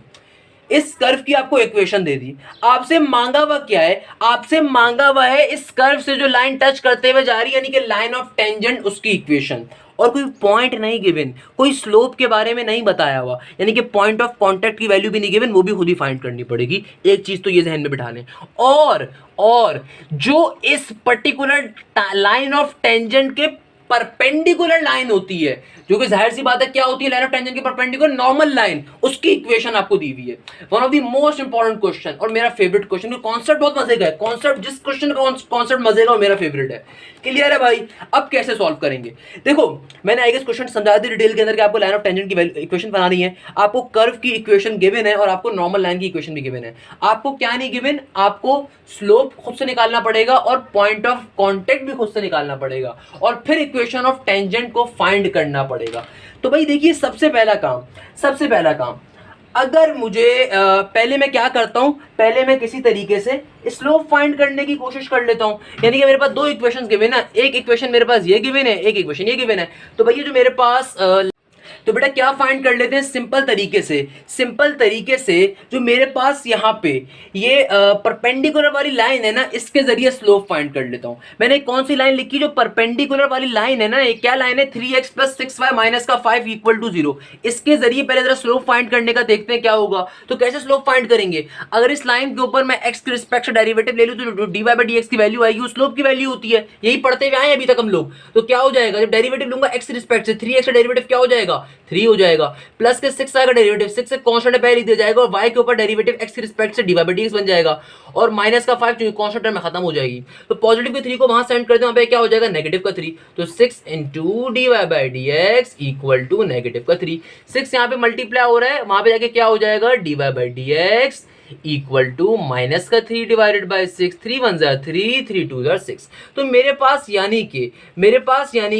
इस कर्व की आपको इक्वेशन दे दी। आपसे मांगा हुआ क्या है, आपसे मांगा हुआ है इस कर्व से जो लाइन टच करते हुए जा रही है, यानी कि लाइन ऑफ टेंजेंट, उसकी इक्वेशन। और कोई पॉइंट नहीं गिवन, कोई स्लोप के बारे में नहीं बताया हुआ, यानी कि पॉइंट ऑफ कांटेक्ट की वैल्यू भी नहीं गिवन, वो भी खुद ही फाइंड करनी पड़ेगी। एक चीज तो ये ध्यान में बिठा लें। और जो इस पर्टिकुलर लाइन ऑफ टेंजेंट के परपेंडिकुलर लाइन होती है, जो कि जाहिर सी बात है क्या होती है, लाइन ऑफ टेंजेंट के परपेंडिकुलर नॉर्मल लाइन, उसकी इक्वेशन आपको दी हुई है। One of the most important question और मेरा फेवरेट क्वेश्चन। कॉन्सेप्ट बहुत मजे का है, कॉन्सेप्ट, जिस क्वेश्चन का कॉन्सेप्ट मजे का वो मेरा फेवरेट है। क्लियर है भाई। अब कैसे सॉल्व करेंगे, देखो मैंने आई गेस क्वेश्चन समझा दिया डिटेल के अंदर कि आपको लाइन ऑफ टेंजेंट की इक्वेशन बनानी है, आपको कर्व की इक्वेशन गिवन है और आपको नॉर्मल लाइन की इक्वेशन भी गिवन है। आपको क्या नहीं गिवन, आपको स्लोप खुद से निकालना पड़ेगा और पॉइंट ऑफ कांटेक्ट भी खुद से निकालना पड़ेगा, और फिर इक्वेशन ऑफ टेंजेंट को फाइंड करना पड़ेगा। तो भाई देखिए, सबसे पहला काम, अगर मुझे पहले मैं क्या करता हूं, पहले मैं किसी तरीके से स्लोप फाइंड करने की कोशिश कर लेता हूं। यानी कि मेरे पास दो इक्वेशंस गिवन है, एक इक्वेशन मेरे पास ये गिवन है, एक इक्वेशन ये गिवन है। तो भैया जो मेरे पास तो बेटा क्या फाइंड कर लेते हैं, सिंपल तरीके से जो मेरे पास यहाँ पे ये परपेंडिकुलर वाली लाइन है ना, इसके जरिए स्लोप फाइंड कर लेता हूँ। मैंने कौन सी लाइन लिखी, जो परपेंडिकुलर वाली लाइन है ना, ये क्या लाइन है, 3x प्लस 6y माइनस का 5 इक्वल टू 0। इसके जरिए पहले जरा स्लोप फाइंड करने का देखते हैं क्या होगा। तो कैसे स्लोप फाइंड करेंगे, अगर इस लाइन के ऊपर मैं x के रिस्पेक्ट से डेरिवेटिव ले लूँ तो dy बाई dx की वैल्यू आएगी, उस स्लोप की वैल्यू होती है, यही पढ़ते हुए आए अभी तक हम लोग। तो क्या हो जाएगा, जब डेरिवेटिव लूंगा x के रिस्पेक्ट से, 3x का डेरिवेटिव क्या हो जाएगा, 3 हो जाएगा, प्लस के 6 आएगा डेरिवेटिव, 6 से कांस्टेंट पहले लिख दिया जाएगा और y के ऊपर डेरिवेटिव x के रिस्पेक्ट से dy बाई dx बन जाएगा, और माइनस का 5 जो कांस्टेंट में खत्म हो जाएगी। तो पॉजिटिव के 3 को वहां सेंड कर दे, वहां पे क्या हो जाएगा, नेगेटिव का 3। तो 6 into dy by dx equal to negative का 3। 6 यहाँ पे मल्टीप्लाई हो रहा है, वहां पे जाके क्या हो जाएगा, dy by dx equal to minus का 3 डिवाइडेड बाई 6, 3 1 जा 3, 3 2 जा 6। तो मेरे पास यानी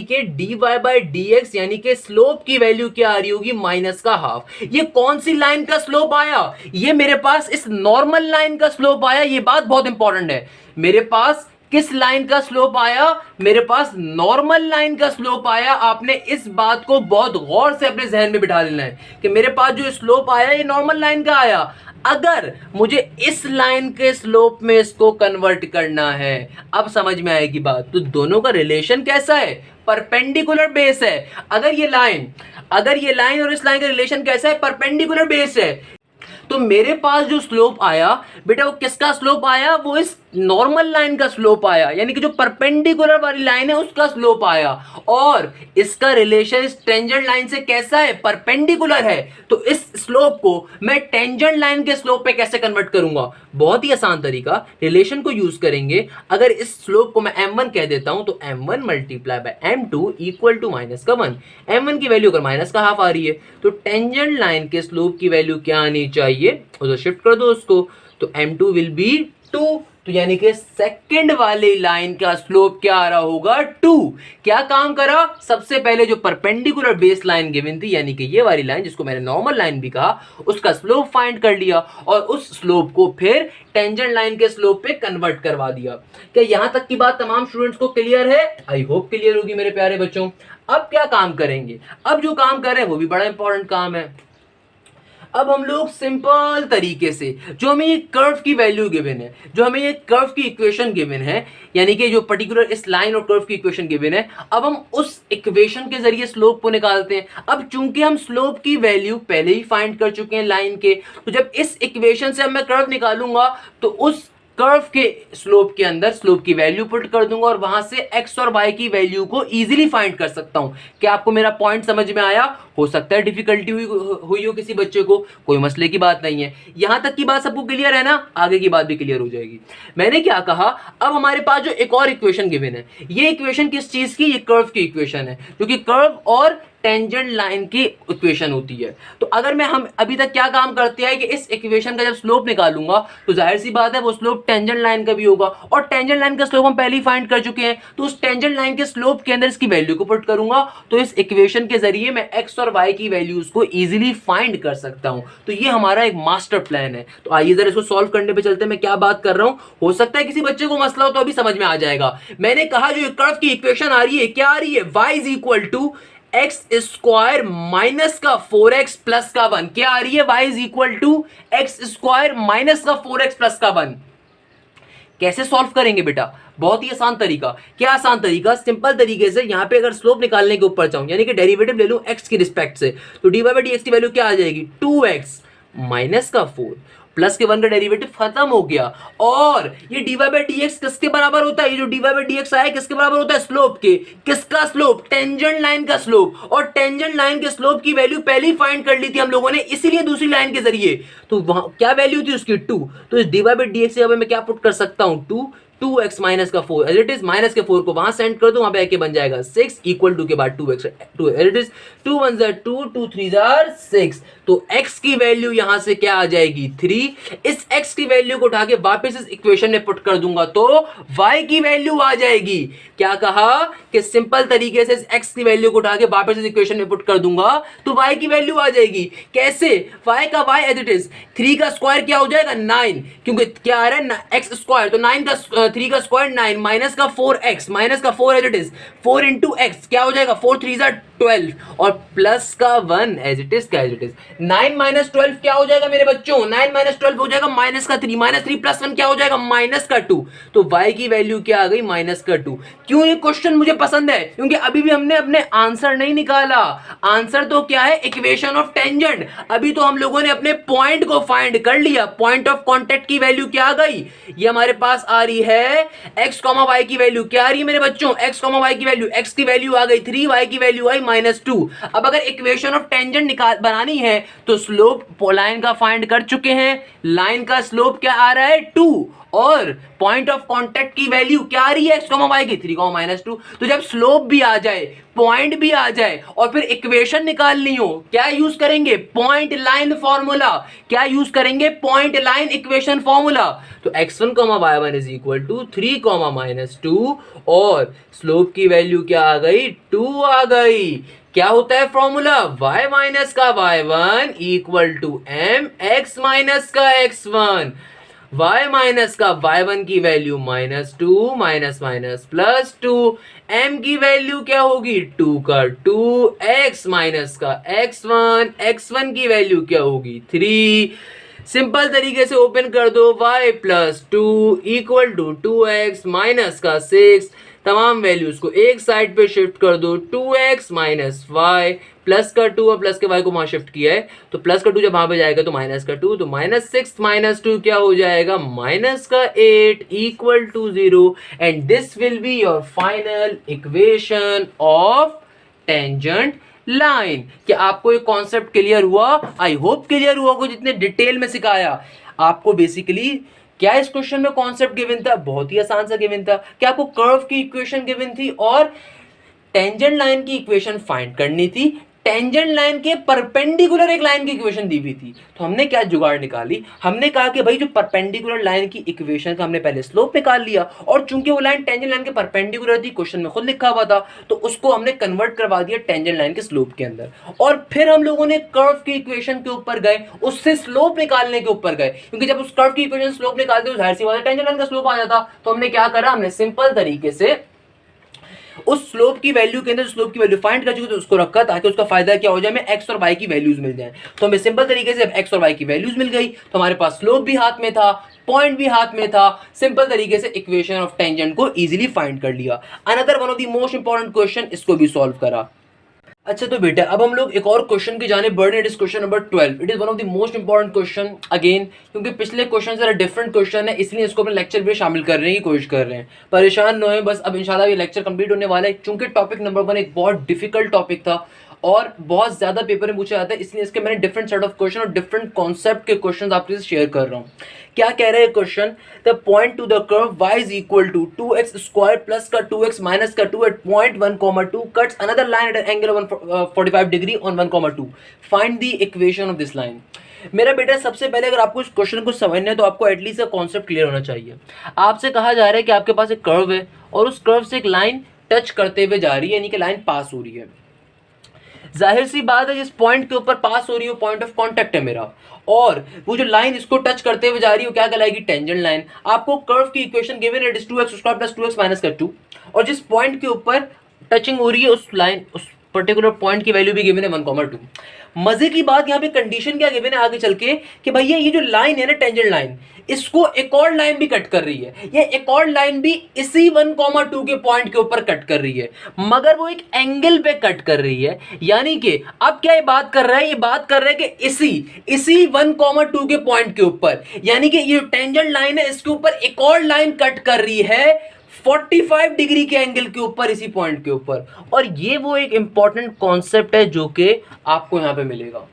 कि dy बाई dx यानी कि स्लोप की वैल्यू क्या आ रही होगी, माइनस का हाफ। ये कौन सी लाइन का स्लोप आया, ये मेरे पास इस नॉर्मल लाइन का स्लोप आया। ये बात बहुत इंपॉर्टेंट है, मेरे पास किस लाइन का स्लोप आया, मेरे पास नॉर्मल लाइन का स्लोप आया। आपने इस बात को बहुत गौर से अपने जहन में बिठा लेना है कि मेरे पास जो स्लोप आया ये नॉर्मल लाइन का आया। अगर मुझे इस लाइन के स्लोप में इसको कन्वर्ट करना है, अब समझ में आएगी बात। तो दोनों का रिलेशन कैसा है, परपेंडिकुलर बेस है। अगर ये लाइन और इस लाइन का रिलेशन कैसा है, परपेंडिकुलर बेस है। तो मेरे पास जो स्लोप आया बेटा, वो किसका स्लोप आया, वो इस नॉर्मल लाइन का स्लोप आया, यानी कि जो परपेंडिकुलर वाली लाइन है उसका स्लोप आया। और इसका रिलेशन इस टेंजेंट लाइन से कैसा है, परपेंडिकुलर है। तो इस स्लोप को मैं टेंजेंट लाइन के स्लोप पे कैसे कन्वर्ट करूंगा, बहुत ही आसान तरीका, रिलेशन को यूज करेंगे। अगर इस स्लोप को मैं m1 कह देता हूं तो m1 multiply by m2 equal to minus का 1। m1 की वैल्यू अगर माइनस का हाफ आ रही है तो टेंजेंट लाइन के स्लोप की वैल्यू क्या आनी चाहिए, उधर शिफ्ट कर दो उसको, तो m2 विल बी 2। तो यानी कि सेकंड वाली लाइन का स्लोप क्या आ रहा होगा, 2। क्या काम करा, सबसे पहले जो परपेंडिकुलर बेस लाइन गिवन थी, यानी कि ये वाली लाइन जिसको मैंने नॉर्मल लाइन भी कहा, उसका स्लोप फाइंड कर लिया और उस स्लोप को फिर टेंजेंट लाइन के स्लोप पे कन्वर्ट करवा दिया। क्या यहां तक की बात तमाम स्टूडेंट्स को क्लियर है, आई होप क्लियर होगी मेरे प्यारे बच्चों। अब क्या काम करेंगे, अब जो काम कर रहे हैं वो भी बड़ा इंपॉर्टेंट काम है। अब हम लोग सिंपल तरीके से जो हमें ये कर्व की वैल्यू गिवन है, जो हमें ये कर्व की इक्वेशन गिवन है, यानी कि जो पर्टिकुलर इस लाइन और कर्व की इक्वेशन गिवन है, अब हम उस इक्वेशन के जरिए स्लोप को निकालते हैं। अब चूंकि हम स्लोप की वैल्यू पहले ही फाइंड कर चुके हैं लाइन के, तो जब इस इक्वेशन से अब मैं कर्व निकालूंगा तो उस कर्व के स्लोप के अंदर स्लोप की वैल्यू पुट कर दूंगा और वहां से एक्स और वाई की वैल्यू को इजीली फाइंड कर सकता हूं। क्या आपको मेरा पॉइंट समझ में आया? हो सकता है डिफिकल्टी हुई हो किसी बच्चे को, कोई मसले की बात नहीं है। यहां तक की बात सबको क्लियर है ना? आगे की बात भी क्लियर हो जाएगी। मैंने क्या कहा, अब हमारे पास जो एक और इक्वेशन गिवन है, ये इक्वेशन किस चीज की? ये कर्व की इक्वेशन है, जो कि कर्व और टेंजेंट लाइन की इक्वेशन होती है। तो अगर मैं हम अभी तक क्या काम करते हैं कि इस इक्वेशन का जब स्लोप निकालूंगा तो जाहिर सी बात है वो स्लोप टेंजेंट लाइन का भी होगा, और टेंजेंट लाइन का स्लोप हम पहले ही फाइंड कर चुके हैं, तो उस टेंजेंट लाइन के स्लोप के अंदर इसकी वैल्यू को पुट करूंगा, तो इस इक्वेशन के जरिए मैं एक्स और वाई की वैल्यूज को इजीली फाइंड कर सकता हूं। तो ये हमारा एक मास्टर प्लान है। तो आइए जरा इसको सॉल्व करने पे चलते हैं। मैं क्या बात कर रहा हूं, हो सकता है किसी बच्चे को मसला हो तो अभी समझ में आ जाएगा। मैंने कहा जो कर्व की इक्वेशन आ रही है, क्या आ रही है? y is equal to x square minus का 4x प्लस का 1। क्या आ रही है? y is equal to x square minus का 4x प्लस का 1। कैसे सॉल्व करेंगे बेटा? बहुत ही आसान तरीका। क्या आसान तरीका? सिंपल तरीके से यहां पे अगर स्लोप निकालने के ऊपर चाहूं, यानी कि डेरिवेटिव ले लूं x की रिस्पेक्ट से, तो dy बाई dx की वैल्यू क्या आ जाएगी? 2x माइनस का 4 प्लस के 1 का डेरिवेटिव खत्म हो गया। और ये dy बाई dx किसके बराबर होता है? ये जो dy बाई dx आया किसके बराबर होता है? स्लोप के। किसका स्लोप? टेंजेंट लाइन का स्लोप। और टेंजेंट लाइन के स्लोप की वैल्यू पहले ही फाइंड कर ली थी हम लोगों ने, इसीलिए दूसरी लाइन के जरिए। तो वहां क्या वैल्यू थी उसकी? 2। तो इस dy बाई dx से अब मैं क्या पुट कर सकता हूं? 2x माइनस का 4 एज इट इज, माइनस के 4 को वहां सेंड कर दो, वहां पे आके बन जाएगा 6 इक्वल टू के बाद 2x 2 एज इट इज, 2 1 जार 2 2 3 जार 6। तो x की वैल्यू यहां से क्या आ जाएगी? 3। इस x की वैल्यू को उठा के वापस इस इक्वेशन में पुट कर दूंगा तो y की वैल्यू आ जाएगी। क्या कहा कि सिंपल तरीके से इस x की वैल्यू को उठा के वापस इस इक्वेशन में पुट कर दूंगा तो y की वैल्यू आ जाएगी। कैसे? y का y एज इट इज, 3 का स्क्वायर क्या हो जाएगा? 9, क्योंकि क्या आ रहा है? x स्क्वायर, तो 9 का 3 का स्क्वायर 9 माइनस का 4x, माइनस का 4 as it is, 4 into X क्या हो जाएगा? 4 3 जार 12 और प्लस का 1 एज इट इज, क्या एज इट इज, 9 माइनस 12 क्या हो जाएगा मेरे बच्चों? 9 माइनस 12 हो जाएगा माइनस का 3, माइनस 3 प्लस 1 क्या हो जाएगा? माइनस का 2। तो y की वैल्यू क्या आ गई? माइनस का 2। क्यों ये क्वेश्चन मुझे पसंद है? क्योंकि अभी भी हमने अपने आंसर नहीं निकाला। आंसर तो क्या है? Equation of tangent. अभी तो हम लोगों ने अपने पॉइंट को फाइंड कर लिया। पॉइंट ऑफ कांटेक्ट की वैल्यू क्या आ गई? ये हमारे पास आ रही है x, y की वैल्यू क्या आ रही है मेरे बच्चों? x, y की वैल्यू, x की वैल्यू आ गई 3, y की वैल्यू आई -2। अब अगर इक्वेशन ऑफ टेंजेंट निकाल बनानी है तो स्लोप लाइन का फाइंड कर चुके हैं। लाइन का स्लोप क्या आ रहा है? 2। और पॉइंट ऑफ कांटेक्ट की वैल्यू क्या आ रही है? x, y की 3, -2। तो जब स्लोप भी आ जाए, पॉइंट भी आ जाए और फिर इक्वेशन निकालनी हो, क्या यूज करेंगे? Point line formula. क्या यूज करेंगे? Point line equation formula. तो x1, y1 is equal to 3, -2 और स्लोप की वैल्यू क्या आ गई? 2 आ गई। क्या होता है फॉर्मूला? y माइनस का y1 equal to m x minus का x1। y माइनस का y1 की value -2 minus minus plus 2, m की वैल्यू क्या होगी? 2 का 2, x माइनस का x1, x1 की वैल्यू क्या होगी? 3। सिंपल तरीके से ओपन कर दो, y plus 2 equal to 2x minus का 6। तमाम वैल्यूज को एक साइड पे शिफ्ट कर दो, 2x माइनस वाई, प्लस का 2 और प्लस के y को वहां शिफ्ट किया है तो प्लस का 2 जब वहां पे जाएगा तो माइनस का 2, तो -6 माइनस 2 क्या हो जाएगा? माइनस का 8 equal to 0। And this will be your final equation of tangent line. क्या आपको ये कॉन्सेप्ट क्लियर हुआ? आई होप क्लियर हुआ को जितने डिटेल में सिखाया आपको। बेसिकली क्या इस क्वेश्चन में कॉन्सेप्ट गिवन था? बहुत ही आसान सा गिवन था। क्या आपको कर्व की इक्वेशन गिवन थी और टेंजेंट लाइन की इक्वेशन फाइंड करनी थी। टेंजेंट लाइन के परपेंडिकुलर एक लाइन की इक्वेशन दी हुई थी। तो हमने क्या जुगाड़ निकाली? हमने कहा कि भाई जो परपेंडिकुलर लाइन की इक्वेशन का हमने पहले स्लोप निकाल लिया, और चूंकि वो लाइन टेंजेंट लाइन के परपेंडिकुलर थी, क्वेश्चन में खुद लिखा हुआ था, तो उसको हमने कन्वर्ट करवा दिया टेंजेंट लाइन के स्लोप के अंदर। और फिर हम लोगों ने कर्व की इक्वेशन के ऊपर गए, उससे स्लोप निकालने के ऊपर गए, क्योंकि जब उस कर्व की इक्वेशन स्लोप निकालते तो जाहिर सी बात है टेंजेंट लाइन का स्लोप आ जाता। तो हमने क्या करा? हमने सिंपल तरीके से उस स्लोप की वैल्यू के अंदर स्लोप की वैल्यू फाइंड कर चुके तो उसको रखा ताकि उसका फायदा क्या हो जाए, हमें एक्स और वाई की वैल्यूज मिल जाए। तो हमें सिंपल तरीके से एक्स और वाई की वैल्यूज मिल गई तो हमारे पास स्लोप भी हाथ में था, पॉइंट भी हाथ में था, सिंपल तरीके से इक्वेशन ऑफ टेंजेंट को इजीली फाइंड कर लिया। Another one of the most important question, इसको भी सॉल्व करा। अच्छा तो बेटा अब हम लोग एक और क्वेश्चन की जाने बढ़ रहे हैं। It is question number 12। It is one of the most important question again, क्योंकि पिछले क्वेश्चन जरा डिफरेंट क्वेश्चन है, इसलिए इसको अपने लेक्चर में शामिल करने की कोशिश कर रहे हैं। परेशान न हो, बस अब इंशाल्लाह ये लेक्चर कंप्लीट होने वाला है। चूंकि टॉपिक नंबर 1 एक बहुत डिफिकल्ट टॉपिक था और बहुत ज्यादा पेपर में पूछा जाता है, इसलिए इसके मैंने डिफरेंट सेट ऑफ क्वेश्चन और डिफरेंट कॉन्सेप्ट के क्वेश्चन आपके साथ शेयर कर रहा हूँ। क्या कह रहे हैं question, the point to the curve y is equal to 2x square plus का 2x माइनस का 2 at point 1,2 cuts another line at an angle of 145 degree on 1,2 find the equation of this line. मेरा बेटा सबसे पहले अगर आपको इस question को समझना है तो आपको एटलीस्ट कॉन्सेप्ट क्लियर होना चाहिए। आपसे कहा जा रहा है कि आपके पास एक कर्व है और उस कर्व से एक लाइन टच करते हुए जा रही है, यानी कि लाइन पास हो रही है। जाहिर सी बात है जिस पॉइंट के ऊपर पास हो रही है पॉइंट ऑफ कांटेक्ट है मेरा, और वो जो लाइन इसको टच करते हुए जा रही है वो क्या कहलाएगी, टेंजेंट लाइन। आपको कर्व की इक्वेशन गिवन है, it is 2x square plus 2x minus का 2, और जिस पॉइंट के ऊपर टचिंग हो रही है उस लाइन उस पर्टिकुलर पॉइंट की वैल्यू भी गिवन है 1,2। मजे की बात यहाँ पे कंडीशन क्या गिवन है आगे चल के कि भैया ये जो लाइन है ना टेंजेंट लाइन, इसको एक और लाइन भी कट कर रही है, ये एक और लाइन भी इसी 1,2 के पॉइंट के ऊपर कट कर रही है, मगर वो एक एंगल पे कट कर रही है। यानी कि अब क्या ये बात कर रहा है, ये बात कर रहा है कि इसी 1,2 के पॉइंट के ऊपर, यानी कि ये टेंजेंट लाइन है इसके ऊपर एक और लाइन कट कर रही है 45 डिग्री के एंगल के ऊपर, इसी पॉइंट के ऊपर। और ये वो एक इंपॉर्टेंट कॉन्सेप्ट है जो कि आपको यहां पे मिलेगा।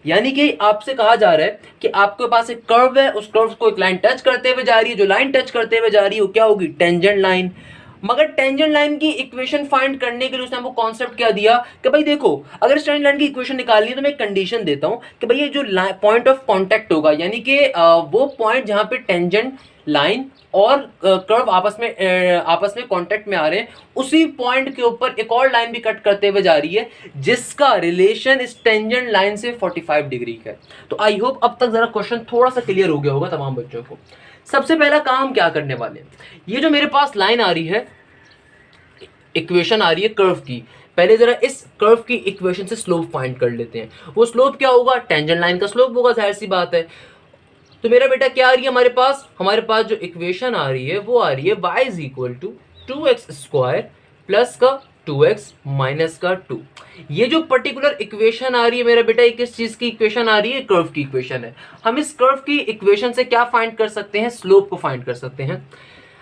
यानी कि आपसे कहा जा रहा है कि आपके पास एक कर्व है, उस कर्व को एक लाइन टच करते हुए जा रही है, जो लाइन टच करते हुए जा रही है वो क्या होगी, टेंजेंट लाइन। मगर टेंजेंट लाइन की इक्वेशन फाइंड करने के लिए उसने हमको कॉन्सेप्ट क्या दिया कि भाई देखो अगर इस टेंजेंट लाइन की इक्वेशन निकालनी है तो मैं एक कंडीशन देता हूं कि भाई ये जो पॉइंट ऑफ कांटेक्ट होगा, यानी कि वो पॉइंट जहां पे टेंजेंट लाइन और कर्व आपस में कांटेक्ट में आ रहे हैं, उसी पॉइंट के ऊपर एक और लाइन भी कट करते हुए जा रही है जिसका रिलेशन इस टेंजेंट लाइन से 45 डिग्री का है। तो आई होप अब तक जरा क्वेश्चन थोड़ा सा क्लियर हो गया होगा तमाम बच्चों को। सबसे पहला काम क्या करने वाले हैं, ये जो मेरे पास लाइन आ रही है, इक्वेशन आ रही है कर्व की, पहले जरा इस कर्व की इक्वेशन से स्लोप फाइंड कर लेते हैं। वो स्लोप क्या होगा, टेंजेंट लाइन का स्लोप होगा, जाहिर सी बात है। तो मेरा बेटा क्या आ रही है हमारे पास जो इक्वेशन आ रही है वो आ रही है y is equal to 2x square plus का 2x माइनस का 2। ये जो पर्टिकुलर इक्वेशन आ रही है मेरा बेटा, ये किस चीज की इक्वेशन आ रही है, कर्व की इक्वेशन है। हम इस कर्व की इक्वेशन से क्या फाइंड कर सकते हैं, स्लोप को फाइंड कर सकते हैं।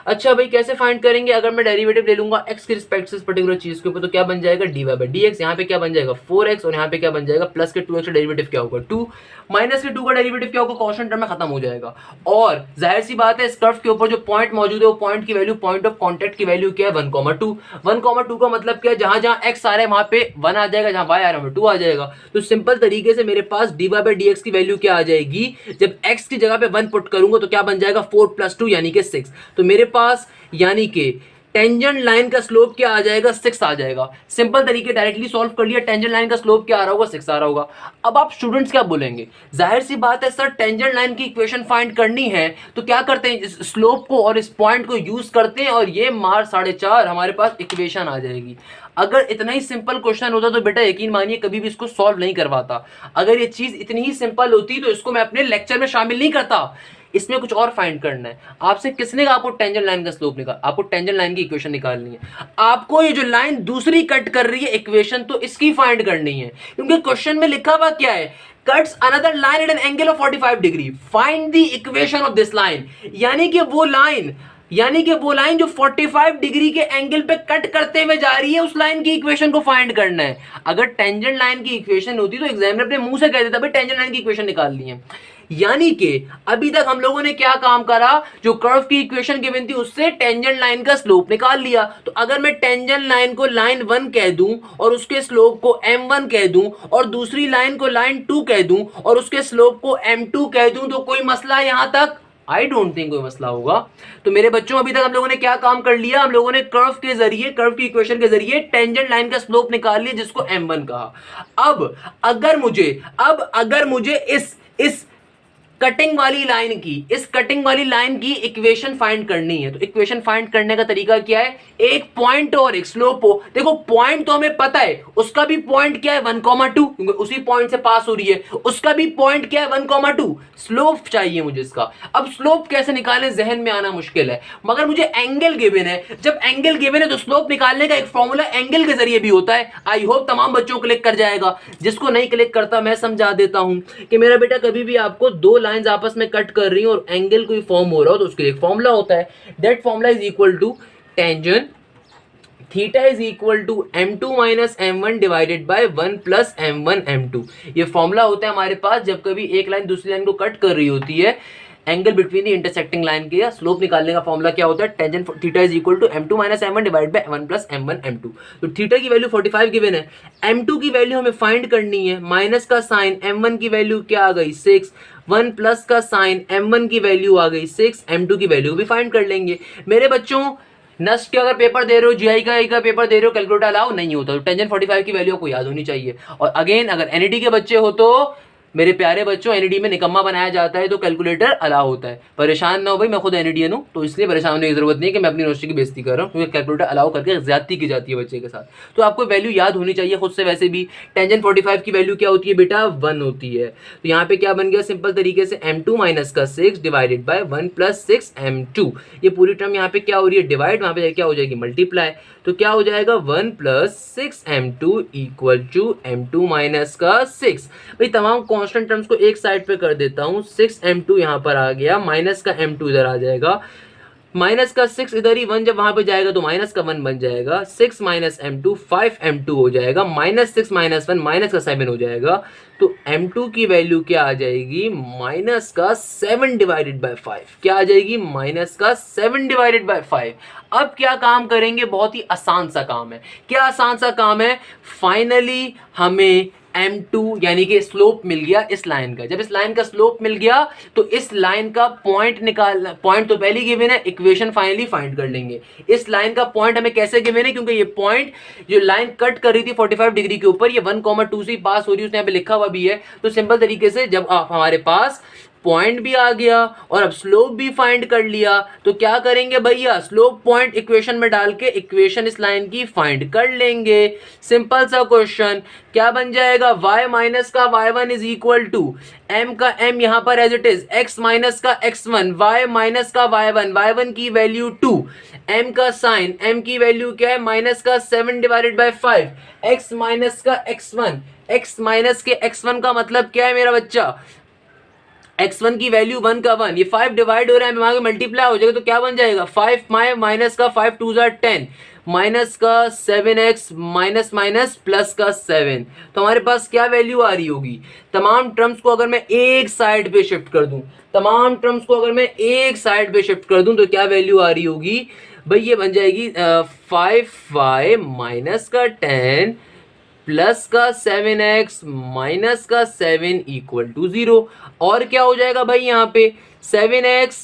अच्छा भाई कैसे फाइंड करेंगे, अगर मैं डेरिवेटिव ले लूंगा x के रिस्पेक्ट से इस पर्टिकुलर चीज के ऊपर तो क्या बन जाएगा, dy बाई dx। यहाँ पे क्या बन जाएगा 4x, और यहाँ पे क्या बन जाएगा प्लस के 2x का डेरिवेटिव क्या होगा 2, माइनस के 2 का डेरिवेटिव क्या होगा, कांस्टेंट टर्म में खत्म हो जाएगा। और जाहिर सी बात है इस कर्व के ऊपर जो पॉइंट मौजूद है वो पॉइंट की वैल्यू, पॉइंट ऑफ कांटेक्ट की वैल्यू क्या है 1,2। 1,2 का मतलब क्या है, जहां जहां x आ रहा है वहां पे 1 आ जाएगा, जहां y आ रहा है 2 आ जाएगा। तो सिंपल तरीके से मेरे पास dy बाई dx की वैल्यू क्या आ जाएगी, जब x की जगह पे 1 पुट करूंगा तो क्या बन जाएगा 4 प्लस 2 यानी कि 6। तो मेरे पास यानी कि टेंजेंट लाइन का स्लोप क्या आ जाएगा, 6 आ जाएगा। सिंपल तरीके डायरेक्टली सॉल्व कर लिया, टेंजेंट लाइन का स्लोप क्या आ रहा होगा, 6 आ रहा होगा। अब आप स्टूडेंट्स क्या बोलेंगे, जाहिर सी बात है सर टेंजेंट लाइन की इक्वेशन फाइंड करनी है तो क्या करते हैं, इस स्लोप को और इस पॉइंट को यूज करते हैं और ये मार 4.5 हमारे पास इक्वेशन आ जाएगी। अगर इतना ही सिंपल क्वेश्चन होता तो बेटा यकीन मानिए कभी भी इसको सॉल्व नहीं करवाता। अगर ये चीज इतनी ही सिंपल होती तो इसको मैं अपने लेक्चर में शामिल नहीं करता। इसमें कुछ और फाइंड करना है। आपसे किसने कहा आपको टेंजेंट लाइन का स्लोप निकाल, आपको टेंजेंट लाइन की इक्वेशन निकालनी है। आपको ये जो लाइन दूसरी कट कर रही है इक्वेशन, तो इसकी फाइंड करनी है, क्योंकि क्वेश्चन में लिखा हुआ क्या है, cuts another line at an angle of 45 degree, find the equation of this line. यानी कि वो लाइन जो 45 डिग्री के एंगल पे कट करते हुए जा रही है, उस लाइन की इक्वेशन को फाइंड करना है। अगर टेंजेंट लाइन की इक्वेशन होती तो एग्जामिनर अपने मुंह से कह देता भाई टेंजेंट लाइन की इक्वेशन निकालनी है। यानी कि अभी तक हम लोगों ने क्या काम करा, जो कर्व की इक्वेशन गिवन थी उससे टेंजेंट लाइन का स्लोप निकाल लिया। तो अगर मैं टेंजेंट लाइन को लाइन 1 कह दूं और उसके स्लोप को m1 कह दूं और दूसरी लाइन को लाइन 2 कह दूं और उसके स्लोप को m2 कह दूं, तो कोई मसला यहां तक, आई डोंट थिंक कोई मसला होगा। तो मेरे बच्चों अभी तक हम लोगों ने क्या काम कर लिया, हम लोगों ने कर्व के जरिए, कर्व की इक्वेशन के जरिए टेंजेंट लाइन का स्लोप निकाल लिया जिसको m1 कहा। अब अगर मुझे कटिंग वाली लाइन की, इस कटिंग वाली लाइन की इक्वेशन फाइंड करनी है। तो इक्वेशन फाइंड करने का तरीका क्या है, एक पॉइंट और एक स्लोप हो। देखो पॉइंट तो हमें पता है, उसका भी पॉइंट क्या है 1,2, क्योंकि उसी पॉइंट से पास हो रही है। उसका भी पॉइंट क्या है 1,2। स्लोप चाहिए मुझे इसका। अब स्लोप कैसे निकालें जहन में आना मुश्किल है, मगर मुझे एंगल गिवन है। जब एंगल गिवन है तो स्लोप निकालने का एक फॉर्मूला एंगल के जरिए भी होता है। आई होप तमाम बच्चों को क्लिक कर जाएगा। जिसको नहीं क्लिक करता मैं समझा देता हूं कि मेरा बेटा कभी भी आपको दो लाइंस आपस में कट कर रही हो और एंगल कोई फॉर्म हो रहा हो तो उसके लिए एक फॉर्मूला होता है। That formula is equal to tangent theta is equal to m2 minus m1 divided by 1 plus m1 m2। ये फॉर्मूला होता है हमारे पास जब कभी एक लाइन दूसरी लाइन को कट कर रही होती है, angle between the intersecting line के। या स्लोप निकालने का फॉर्मूला क्या होता है, tangent theta is equal to m2 minus m1 divided by 1 plus m1 m2। तो थीटा की वैल्यू 45 गिवन है, m2 की वैल्यू हमें फाइंड करनी है। माइनस का साइन m1 की वैल्यू क्या आ गई 6, 1 प्लस का साइन m1 की वैल्यू आ गई 6, m2 की वैल्यू भी फाइंड कर लेंगे। मेरे बच्चों नस्ट के अगर पेपर दे रहे हो, जीआई का पेपर दे रहे हो, कैलकुलेटर अलाउ नहीं होता। तो टेंजेंट 45 की वैल्यू आपको याद होनी चाहिए। और अगेन अगर एनईडी के बच्चे हो तो मेरे प्यारे बच्चों, एनईडी में निकम्मा बनाया जाता है तो कैलकुलेटर अलाउ होता है। परेशान ना हो भाई, मैं खुद एनईडीएन हूं तो इसलिए परेशान होने की जरूरत नहीं है कि मैं अपनी यूनिवर्सिटी की बेइज्जती कर रहा हूं, क्योंकि कैलकुलेटर अलाउ करके ज्यादती की जाती है बच्चे के साथ। तो आपको वैल्यू याद होनी चाहिए खुद से। वैसे भी टेंजेंट 45 की वैल्यू क्या होती है बेटा, 1 होती है। तो यहाँ पे क्या बन गया सिंपल तरीके से, m2 माइनस का 6 डिवाइडेड बाय 1 प्लस 6 m2। ये पूरी टर्म यहाँ पे क्या हो रही है, डिवाइड, वहां पे क्या हो जाएगी मल्टीप्लाई। तो क्या हो जाएगा 1 plus 6 m2 equal to m2 minus का 6। भाई तमाम कांस्टेंट टर्म्स को एक साइड पे कर देता हूं। 6 m2 यहां पर आ गया, माइनस का m2 इधर आ जाएगा, माइनस का 6 इधर ही, 1 जब वहां पे जाएगा तो माइनस का 1 बन जाएगा। 6 माइनस m2 5 m2 हो जाएगा, माइनस 6 माइनस 1 माइनस का 7 हो जाएगा। तो m2 की वैल्यू क्या आ जाएगी, माइनस का 7 डिवाइडेड बाय 5। क्या आ जाएगी, माइनस का 7 डिवाइडेड बाय 5। अब क्या काम करेंगे, बहुत ही आसान सा काम है। क्या आसान सा काम है, फाइनली हमें m2 यानी कि स्लोप मिल गया इस लाइन का। जब इस लाइन का स्लोप मिल गया तो इस लाइन का पॉइंट निकालना, पॉइंट तो पहले गिवन है, इक्वेशन फाइनली फाइंड कर लेंगे। इस लाइन का पॉइंट हमें कैसे गिवन है, क्योंकि ये पॉइंट जो लाइन कट कर रही थी 45 डिग्री के ऊपर, ये 1,2 से पास हो रही है, उसने यहाँ पे लिखा हुआ भी है। तो सिंपल तरीके से जब हमारे पास पॉइंट भी आ गया और अब स्लोप भी फाइंड कर लिया तो क्या करेंगे भैया, स्लोप पॉइंट इक्वेशन में डाल के इक्वेशन इस लाइन की फाइंड कर लेंगे। सिंपल सा क्वेश्चन, क्या बन जाएगा, y माइनस का y1 is equal to m का m यहां पर as it is, x minus का x1, y माइनस का y1, y1 की वैल्यू 2, m का साइन, m की वैल्यू क्या है, माइनस का 7 डिवाइडेड बाय 5, x माइनस का x1, x माइनस के x1 का मतलब क्या है मेरा बच्चा, x1 की वैल्यू 1 का 1, ये 5 डिवाइड हो रहा है, वहां पे मल्टीप्लाई हो जाएगा तो क्या बन जाएगा 5 माइनस का 5 2 10, माइनस का 7x माइनस माइनस प्लस का 7। तो हमारे पास क्या वैल्यू आ रही होगी, तमाम टर्म्स को अगर मैं एक साइड पे शिफ्ट कर दूं, तमाम टर्म्स को अगर मैं एक साइड पे शिफ्ट कर दूं तो क्या वैल्यू आ रही होगी भाई, ये बन जाएगी 5y माइनस का 10 प्लस का 7x माइनस का 7 इक्वल टू 0। और क्या हो जाएगा भाई यहाँ पे 7x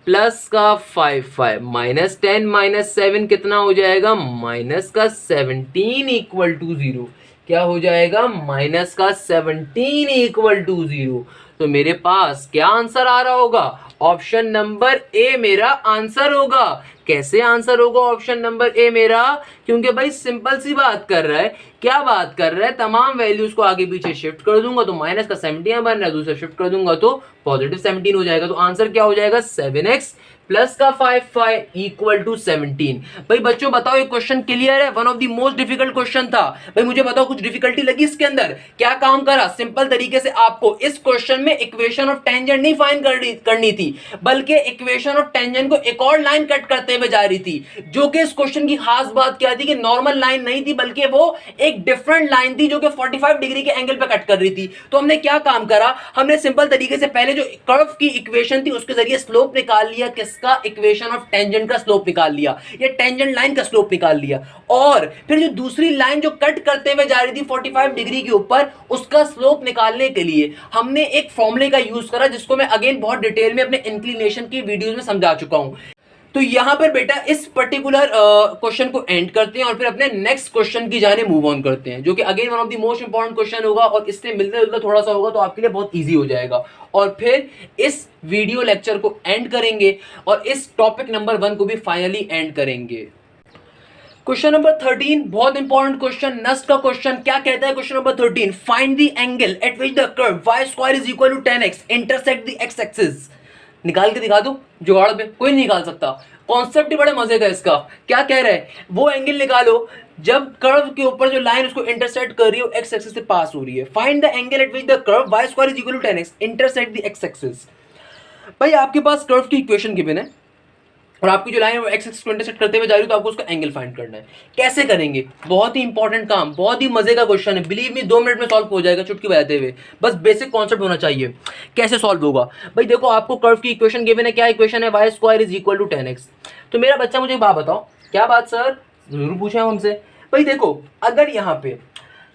प्लस का 5 माइनस 10 माइनस 7 कितना हो जाएगा, माइनस का 17 इक्वल टू 0। क्या हो जाएगा, माइनस का 17 इक्वल टू 0। तो मेरे पास क्या आंसर आ रहा होगा, ऑप्शन नंबर ए मेरा आंसर होगा। कैसे आंसर होगा ऑप्शन नंबर ए मेरा, क्योंकि भाई सिंपल सी बात कर रहा है। क्या बात कर रहा है, तमाम वैल्यूज को आगे पीछे शिफ्ट कर दूंगा तो माइनस का 17 बन रहा है, दूसरा शिफ्ट कर दूंगा तो पॉजिटिव 17 हो जाएगा। तो आंसर क्या हो जाएगा 7x प्लस का 5 इक्वल टू 17। भाई बच्चों बताओ ये क्वेश्चन क्लियर है, one of the most difficult question था। भाई मुझे बताओ कुछ डिफिकल्टी लगी इसके अंदर, क्या काम करा, सिंपल तरीके से आपको इस क्वेश्चन में इक्वेशन ऑफ टेंजेंट नहीं फाइंड करनी थी, बल्कि इक्वेशन ऑफ टेंजेंट को एक और लाइन कट करते हुए जा रही थी। जो कि इस क्वेश्चन की खास बात क्या थी कि नॉर्मल लाइन नहीं थी, बल्कि वो एक डिफरेंट लाइन थी जो कि 45 डिग्री के एंगल पे कट कर रही थी। तो हमने क्या काम करा, हमने सिंपल तरीके से पहले जो कर्व की इक्वेशन थी उसके जरिए स्लोप निकाल लिया, किसका, इक्वेशन ऑफ टेंजेंट का स्लोप निकाल लिया, ये टेंजेंट लाइन का स्लोप निकाल लिया। और फिर जो दूसरी लाइन जो कट करते हुए जा रही थी 45 डिग्री के ऊपर, उसका स्लोप निकालने के लिए हमने एक फॉर्मूले का यूज करा, जिसको मैं अगेन बहुत डिटेल में अपने इंक्लिनेशन की वीडियोस में समझा चुका हूं। तो यहाँ पर बेटा इस पर्टिकुलर क्वेश्चन को एंड करते हैं और फिर अपने नेक्स्ट क्वेश्चन की जाने मूव ऑन करते हैं, जो कि again one of the most important question होगा और इससे मिलता जुलता थोड़ा सा होगा, तो आपके लिए बहुत इजी हो जाएगा। और फिर इस वीडियो लेक्चर को एंड करेंगे और इस टॉपिक नंबर 1 को भी फाइनली एंड करेंगे। क्वेश्चन नंबर 13 बहुत इंपॉर्टेंट क्वेश्चन, नस्ट का क्वेश्चन। क्या कहता है question number 13? Find the angle at which the curve y square is equal to 10x intersect the x axis. निकाल के दिखा दो जुगाड़ पे, कोई नहीं निकाल सकता। कॉन्सेप्ट ही बड़े मजे का इसका। क्या कह रहा है? वो एंगल निकालो जब कर्व के ऊपर जो लाइन उसको इंटरसेक्ट कर रही है एक्स एक्सिस से पास हो रही है। Find the angle at which the curve y square is equal to 10x intersect the x axis. भाई आपके पास कर्व की इक्वेशन गिवन है और आपकी जो लाइन है वो एक्स एक्सिस को इंटरसेक्ट करते हुए जा रही है, तो आपको उसका एंगल फाइंड करना है। कैसे करेंगे? बहुत ही इंपॉर्टेंट काम, बहुत ही मजे का क्वेश्चन है। बिलीव मी 2 मिनट में सॉल्व हो जाएगा चुटकी बजाते हुए, बस बेसिक कॉन्सेप्ट होना चाहिए। कैसे सॉल्व होगा? भाई देखो आपको कर्व की इक्वेशन गिवन है। क्या इक्वेशन है? Y square is equal to 10x। तो मेरा बच्चा मुझे बात बताओ, क्या बात सर? जरूर पूछे हमसे। भाई देखो अगर यहाँ पे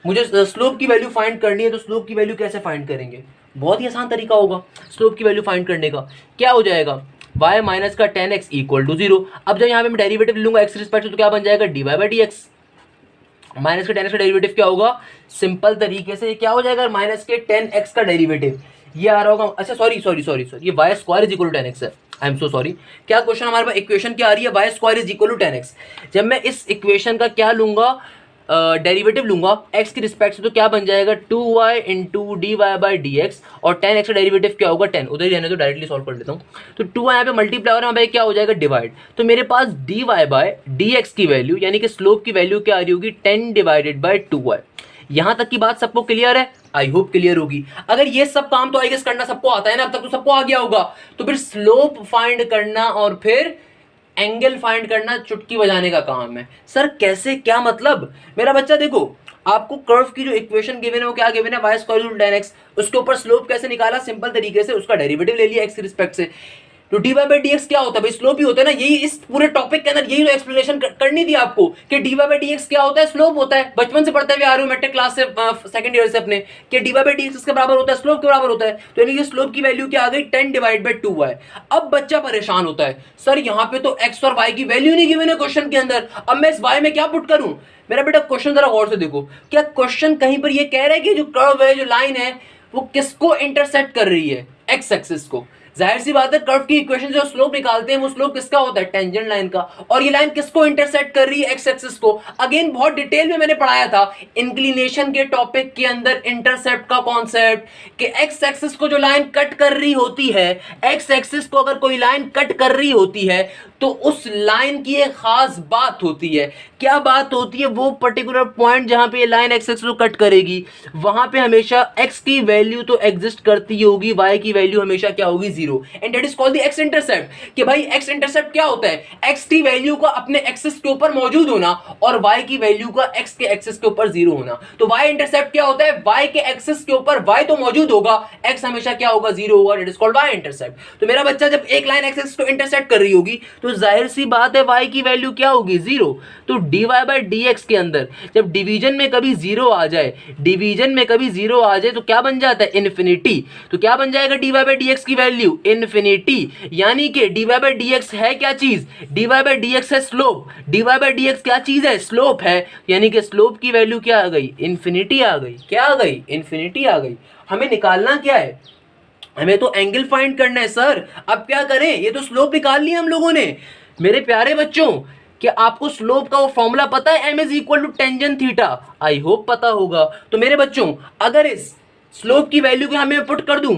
मुझे स्लोप की वैल्यू फाइंड करनी है तो स्लोप की वैल्यू कैसे फाइंड करेंगे? बहुत ही आसान तरीका होगा स्लोप की वैल्यू फाइंड करने का। क्या हो जाएगा? y माइनस का 10x इक्वल टू 0। अब जब यहाँ पे मैं डेरिवेटिव लूंगा x रिस्पेक्ट तो क्या बन जाएगा? dy by D x. Minus के 10x का डेरिवेटिव क्या होगा? सिंपल तरीके से क्या हो जाएगा? माइनस के 10x का डेरिवेटिव ये आ रहा होगा। अच्छा सॉरी ये y square is equal to 10x है। I am so sorry. क्या क्वेश्चन हमारे पास इक्वेशन क्या आ रही है? y square is equal to 10x। जब मैं इस इक्वेशन का क्या लूंगा? डेरिवेटिव लूंगा x की रिस्पेक्ट से, तो क्या बन जाएगा? 2y into D Y by D X और 10x का डेरिवेटिव क्या होगा? 10। उधर ही रहने तो डायरेक्टली सॉल्व कर लेता हूँ। तो 2y यहाँ पे मल्टीप्लाई हो रहा है, भाई क्या हो जाएगा? डिवाइड। तो मेरे पास d Y by D x की वैल्यू यानी कि स्लोप की वैल्यू क्या आ रही होगी? 10 डिवाइडेड बाई 2y। यहाँ तक की बात सबको क्लियर है? आई होप क्लियर होगी। अगर ये सब काम तो आई गेस करना सबको आता है ना, अब तक तो सबको आ गया होगा। तो फिर स्लोप फाइंड करना और फिर एंगल फाइंड करना चुटकी बजाने का काम है। सर कैसे, क्या मतलब? मेरा बच्चा देखो आपको कर्व की जो इक्वेशन गिवन है वो क्या गिवन है? y square equal to 10x। उसके ऊपर स्लोप कैसे निकाला? सिंपल तरीके से उसका डेरिवेटिव ले लिया x के रिस्पेक्ट से। तो dy बाई डी एक्स क्या होता है? भाई स्लोप ही होता है ना। यही इस पूरे टॉपिक के अंदर यही तो एक्सप्लेनेशन करनी थी आपको कि dy बाई डी एक्स क्या होता है? स्लोप होता है। बचपन से पढ़ते हुए आ रहे हो मैट्रिक क्लास से, सेकंड ईयर से अपने, कि dy बाई डी एक्स के बराबर होता है, स्लोप के बराबर होता है। तो यानी कि स्लोप की वैल्यू क्या आ गई? 10 डिवाइड बाई 2y। अब बच्चा परेशान होता है, सर यहाँ पे तो x और y की वैल्यू नहीं गिवन है क्वेश्चन के अंदर, अब मैं इस y में क्या पुट करूं? मेरा बेटा क्वेश्चन जरा गौर से देखो। क्या क्वेश्चन कहीं पर ये कह रहा है कि जो कर्व है, जो लाइन है, वो किसको इंटरसेक्ट कर रही है? एक्स एक्सिस को। जाहिर सी बात है कर्व की इक्वेशन जो स्लोप निकालते हैं वो स्लोप किसका होता है? टेंजेंट लाइन का। और ये लाइन किसको इंटरसेक्ट कर रही है? एक्स एक्सिस को। अगेन बहुत डिटेल में मैंने पढ़ाया था इंक्लिनेशन के टॉपिक के अंदर इंटरसेप्ट का कॉन्सेप्ट, कि एक्स एक्सिस को जो लाइन कट कर रही होती है, एक्स एक्सिस को अगर कोई लाइन कट कर रही होती है तो उस लाइन की एक खास बात होती है। क्या बात होती है? वो पर्टिकुलर पॉइंट जहां पे ये लाइन एक्स एक्सिस को कट करेगी वहां पे हमेशा एक्स की वैल्यू तो एग्जिस्ट करती होगी, वाई की वैल्यू हमेशा क्या होगी? 0। And that is called the x intercept. कि भाई एक्स इंटरसेप्ट क्या होता है? एक्स की वैल्यू का अपने एक्सिस के ऊपर मौजूद होना और वाई की वैल्यू का एक्स के एक्सिस के ऊपर 0 होना। तो वाई इंटरसेप्ट क्या होता है? वाई के एक्सिस के ऊपर वाई तो मौजूद होगा, एक्स हमेशा क्या होगा? 0 होगा। That is called Y intercept. तो मेरा बच्चा जब एक लाइन एक्स एक्सिस को इंटरसेक्ट कर रही होगी तो जाहिर सी बात है y की वैल्यू क्या होगी? 0। तो dy बाई डी एक्स के अंदर जब डिवीजन में कभी 0 आ जाए, डिवीजन में कभी 0 आ जाए तो क्या बन जाता है? इन्फिनिटी। तो क्या बन जाएगा dy बाई डी एक्स की वैल्यू? इन्फिनिटी। यानी कि dy बाई डी एक्स है क्या चीज? dy बाई डी एक्स है slope. dy by D x क्या चीज है? स्लोप है। यानी कि स्लोप की वैल्यू क्या आ गई? इन्फिनिटी आ गई। क्या आ गई? इन्फिनिटी आ गई। हमें निकालना क्या है? हमें तो एंगल फाइंड करना है सर। अब क्या करें? ये तो स्लोप निकाल लिया हम लोगों ने। मेरे प्यारे बच्चों, क्या आपको स्लोप का वो फॉर्मूला पता है? m is equal to tangent theta. I hope पता होगा। तो मेरे बच्चों अगर इस स्लोप की वैल्यू को हमें पुट कर दूं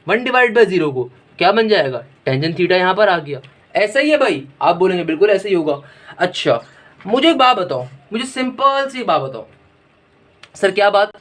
1 डिवाइड बाई 0 को, क्या बन जाएगा? टेंजेंट थीटा यहां पर आ गया। ऐसा ही है भाई? आप बोलेंगे बिल्कुल ऐसा ही होगा। अच्छा मुझे एक बात बताओ, मुझे सिंपल सी बात बताओ। सर क्या बात?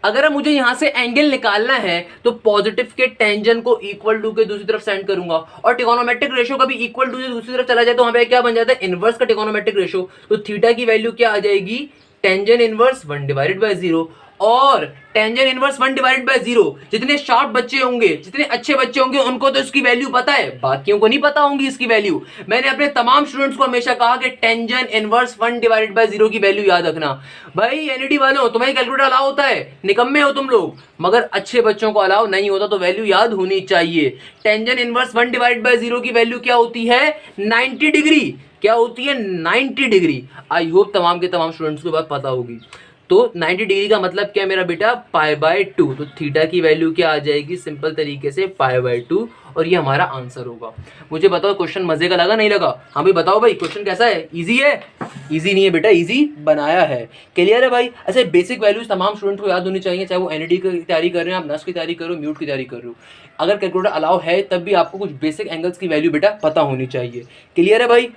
अगर मुझे यहां से एंगल निकालना है तो पॉजिटिव के टेंजेंट को इक्वल टू के दूसरी तरफ सेंड करूंगा और ट्रिगोनोमेट्रिक रेशियो का भी इक्वल टू से दूसरी तरफ चला जाए तो वहां पे क्या बन जाता है? इनवर्स का ट्रिगोनोमेट्रिक रेशियो। तो थीटा की वैल्यू क्या आ जाएगी? Tangent inverse 1 divided by 0। और टेंजेंट इनवर्स 1 डिवाइडेड बाय 0, जितने शार्प बच्चे होंगे, जितने अच्छे बच्चे होंगे, उनको तो इसकी वैल्यू पता है, बाकियों को नहीं पता होंगी इसकी वैल्यू। मैंने अपने तमाम स्टूडेंट्स को हमेशा कहा कि टेंजेंट इनवर्स 1 डिवाइडेड बाय 0 की वैल्यू याद रखना। भाई एनईडी वालों, तुम्हें कैलकुलेटर अलाउ होता है, निकम्मे हो तुम लोग, मगर अच्छे बच्चों को अलाउ नहीं होता, तो वैल्यू याद होनी चाहिए। टेंजेंट इनवर्स 1 डिवाइडेड बाय 0 की वैल्यू क्या होती है? 90 डिग्री। क्या होती है? 90 डिग्री। आई होप तमाम के तमाम स्टूडेंट्स को बात पता होगी। तो 90 डिग्री का मतलब क्या है मेरा बेटा? π/2। तो थीटा की वैल्यू क्या आ जाएगी? सिंपल तरीके से π/2, और ये हमारा आंसर होगा। मुझे बताओ क्वेश्चन मजे का लगा नहीं लगा? हाँ भाई बताओ भाई, क्वेश्चन कैसा है? इजी है? इजी नहीं है बेटा, इजी बनाया है। क्लियर है भाई? अच्छा, बेसिक वैल्यूज तमाम स्टूडेंट को याद होनी चाहिए, चाहे वो एनईडी की तैयारी कर रहे हैं, आप नस की तैयारी कर रहे हो, म्यूट की तैयारी कर रहे हो। अगर कैलकुलेटर अलाउ है तब भी आपको कुछ बेसिक एंगल्स की वैल्यू बेटा पता होनी चाहिए। क्लियर है भाई?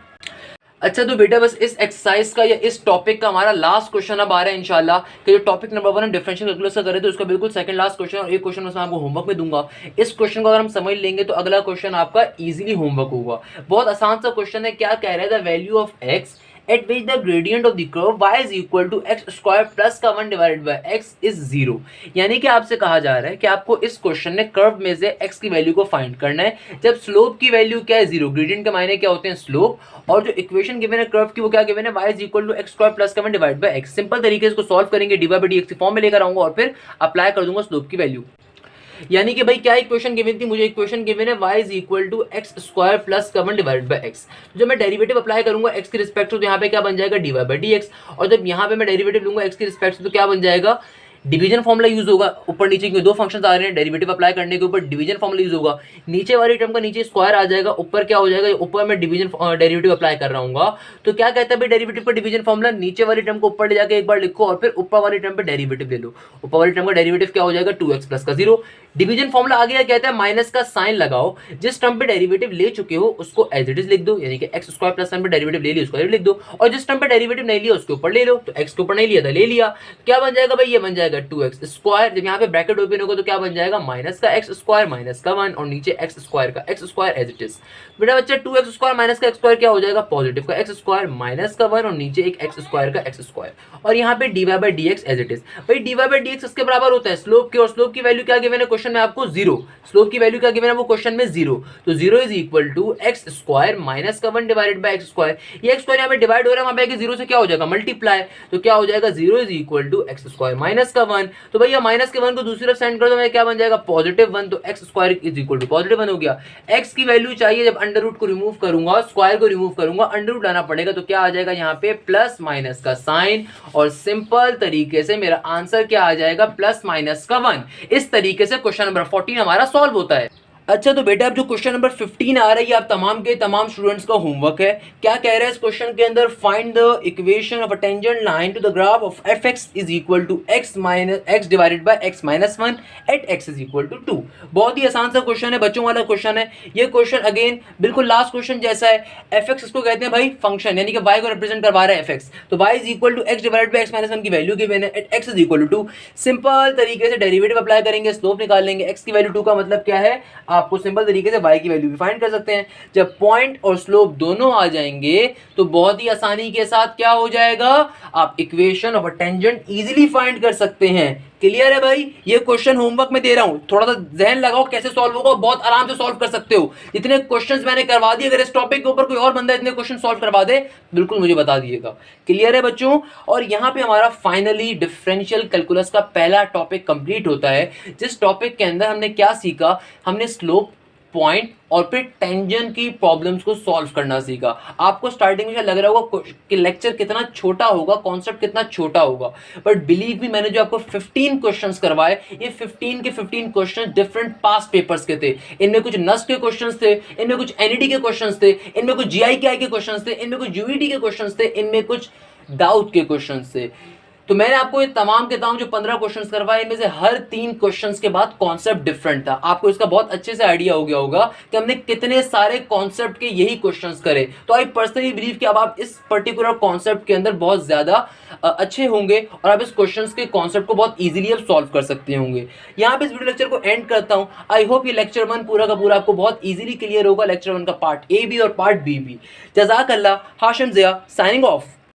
अच्छा, तो बेटा बस इस एक्सरसाइज का या इस टॉपिक का हमारा लास्ट क्वेश्चन अब आ रहा है इंशाल्लाह, कि जो टॉपिक नंबर 1 हम डिफरेंशियल कैलकुलस का करें, तो उसका बिल्कुल सेकंड लास्ट क्वेश्चन, और एक क्वेश्चन मैं आपको होमवर्क में दूंगा। इस क्वेश्चन को अगर हम समझ लेंगे तो अगला क्वेश्चन आपका इजीली होमवर्क होगा। बहुत आसान सा क्वेश्चन है। क्या कह रहा है? The value of x at which the gradient of the curve y is equal to x square plus का 1 divided by x is 0। यानी कि आपसे कहा जा रहा है कि आपको इस क्वेश्चन में कर्व में से x की वैल्यू को फाइंड करना है, जब स्लोप की वैल्यू क्या है? 0। ग्रेडियंट के मायने क्या होते हैं? स्लोप। और जो इक्वेशन गिवन है कर्व की, वो क्या गिवन है? y is equal to x square plus का 1 divided by x। सिंपल तरीके से इसको सॉल्व करेंगे, dy by dx की फॉर्म में लेकर आऊंगा और फिर अप्लाई कर दूंगा स्लोप की वैल्यू। यानी कि भाई क्या इक्वेशन गिवन थी? मुझे इक्वेशन गिवन है y is equal to x square plus का 1 डिवाइड बाय एक्स। जब मैं डेरिवेटिव अप्लाई करूंगा x के रिस्पेक्ट तो यहाँ पे क्या बन जाएगा? dy by dx। और जब यहाँ पे मैं डेरिवेटिव लूंगा x के रिस्पेक्ट तो क्या बन जाएगा? डिवीजन फॉर्मूला यूज होगा। ऊपर नीचे के दो फंक्शंस आ रहे हैं, डेरिवेटिव अप्लाई करने के ऊपर डिवीजन फॉर्मूला यूज होगा। नीचे वाली टर्म का नीचे स्क्वायर आ जाएगा, ऊपर क्या हो जाएगा? ऊपर मैं डेरिवेटिव अप्लाई कर रहा हूँ। तो क्या कहता है भाई डेरिवेटिव का डिवीजन फॉर्मूला? नीचे वाली टर्म को ऊपर ले जाके एक बार लिखो और फिर ऊपर वाली टर्म पे डेरिवेटिव ले लो। ऊपर वाली टर्म का डेरिवेटिव क्या हो जाएगा? 2x प्लस का 0। डिवीजन फॉर्मूला आ गया, कहता है माइनस का साइन लगाओ, जिस टर्म पे डेरिवेटिव ले चुके हो उसको एज इट इज लिख दो, यानी कि एक्स स्क्वायर प्लस टर्म पे डेरिवेटिव ले लिया उसको लिख दो, और जिस टर्म पे डेरिवेटिव नहीं लिया उसके ऊपर ले लो। तो एक्स के ऊपर नहीं लिया था, ले लिया, क्या बन जाएगा भाई? ये बन जाएगा 2x स्क्वायर। जब यहाँ पे ब्रैकेट ओपन होगा तो क्या बन जाएगा? माइनस का एक्स स्क्वायर माइनस का 1, और नीचे एक्स स्क्वायर का X square as it is. बेटा बच्चा 2x स्क्वायर माइनस का एक्स स्क्वायर क्या हो जाएगा? पॉजिटिव का एक्स स्क्वायर माइनस का 1, और नीचे एक एक्स स्क्वायर का एक्स स्क्वायर, और यहाँ पे dy by dx as it is. भाई dy बाई dx इसके बराबर होता है स्लोप के, और स्लोप की वैल्यू क्या गिवन है क्वेश्चन में आपको? 0। स्लोप की वैल्यू क्या गिवन है वो क्वेश्चन में? 0। तो 0 is equal to x square minus का 1 डिवाइडेड बाय एक्स स्क्वायर। ये एक्स स्क्वायर यहाँ पे डिवाइड हो रहा है, वहां पे 0 से क्या हो जाएगा? मल्टीप्लाई। तो क्या हो जाएगा? 0 is equal to x square minus का 1। तो भैया माइनस के 1 को दूसरी तरफ सेंड कर दो, मैं क्या बन जाएगा? पॉजिटिव 1। तो x square is equal to positive 1 हो गया। एक्स की वैल्यू चाहिए, जब अंडर रूट को रिमूव करूंगा, स्क्वायर को रिमूव करूंगा, अंडर रूट लाना पड़ेगा, तो क्या आ जाएगा यहाँ पे? प्लस माइनस का साइन, और सिंपल तरीके से मेरा आंसर क्या आ जाएगा? प्लस माइनस का 1। इस तरीके से क्वेश्चन नंबर 14 हमारा सॉल्व होता है। अच्छा, तो बेटा अब जो क्वेश्चन नंबर 15 आ रहा है, आप तमाम के तमाम स्टूडेंट्स का होमवर्क है। क्या कह रहा है इस क्वेश्चन के अंदर? Find the equation of a tangent line to the graph of fx is equal to x divided by x minus 1 at x is equal to 2। बहुत ही आसान सा क्वेश्चन है, बच्चों वाला क्वेश्चन है ये। क्वेश्चन अगेन बिल्कुल लास्ट क्वेश्चन जैसा है। fx इसको कहते हैं भाई फंक्शन, यानी कि y को रिप्रेजेंट करवा रहा है fx, तो y is equal to x divided by x minus 1 की वैल्यू गिवन है, at x is equal to 2। Simple तरीके से डेरिवेटिव अप्लाई करेंगे, स्लोप निकाल लेंगे। x की वैल्यू 2 का मतलब क्या है? आपको सिंपल तरीके से y की वैल्यू भी फाइंड कर सकते हैं। जब पॉइंट और स्लोप दोनों आ जाएंगे तो बहुत ही आसानी के साथ क्या हो जाएगा? आप equation of a tangent easily find कर सकते हैं। क्लियर है भाई? ये क्वेश्चन होमवर्क में दे रहा हूं, थोड़ा सा जहन लगाओ कैसे सॉल्व होगा, बहुत आराम से सॉल्व कर सकते हो। जितने क्वेश्चंस मैंने करवा दिए, अगर इस टॉपिक के ऊपर कोई और बंदा इतने क्वेश्चन सॉल्व करवा दे, बिल्कुल मुझे बता दिएगा। क्लियर है बच्चों? और यहां पे हमारा फाइनली डिफरेंशियल कैलकुलस का पहला टॉपिक कंप्लीट होता है, जिस टॉपिक के अंदर हमने क्या सीखा? हमने स्लोप, पॉइंट और फिर टेंजेंट की प्रॉब्लम्स को सॉल्व करना सीखा। आपको स्टार्टिंग में लग रहा होगा कि लेक्चर कितना छोटा होगा, कॉन्सेप्ट कितना छोटा होगा, बट बिलीव मी, मैंने जो आपको 15 क्वेश्चंस करवाए, ये 15 के 15 क्वेश्चंस डिफरेंट पास्ट पेपर्स के थे। इनमें कुछ नस्ट के क्वेश्चंस थे, इनमें कुछ एनईडी के क्वेश्चंस थे, इनमें कुछ जीआईकेआई के क्वेश्चंस थे, इनमें कुछ यूईटी के क्वेश्चंस थे, इनमें कुछ दाऊद के क्वेश्चंस थे। तो मैंने आपको ये तमाम के तमाम जो 15 क्वेश्चंस करवाए, इनमें से हर 3 क्वेश्चंस के बाद कॉन्सेप्ट डिफरेंट था। आपको इसका बहुत अच्छे से आइडिया हो गया होगा कि हमने कितने सारे कॉन्सेप्ट के यही क्वेश्चंस करे। तो आई पर्सनली बिलीव कि अब आप इस पर्टिकुलर कॉन्सेप्ट के अंदर बहुत ज्यादा अच्छे होंगे और आप इस क्वेश्चंस के कॉन्सेप्ट को बहुत इजीली अब सॉल्व कर सकते होंगे। यहाँ पे इस वीडियो लेक्चर को एंड करता हूँ। आई होप ये लेक्चर 1 पूरा का पूरा आपको बहुत इजीली क्लियर होगा, लेक्चर 1 का पार्ट ए भी और पार्ट बी भी। जज़ाकल्लाह। Hashim Zia signing of.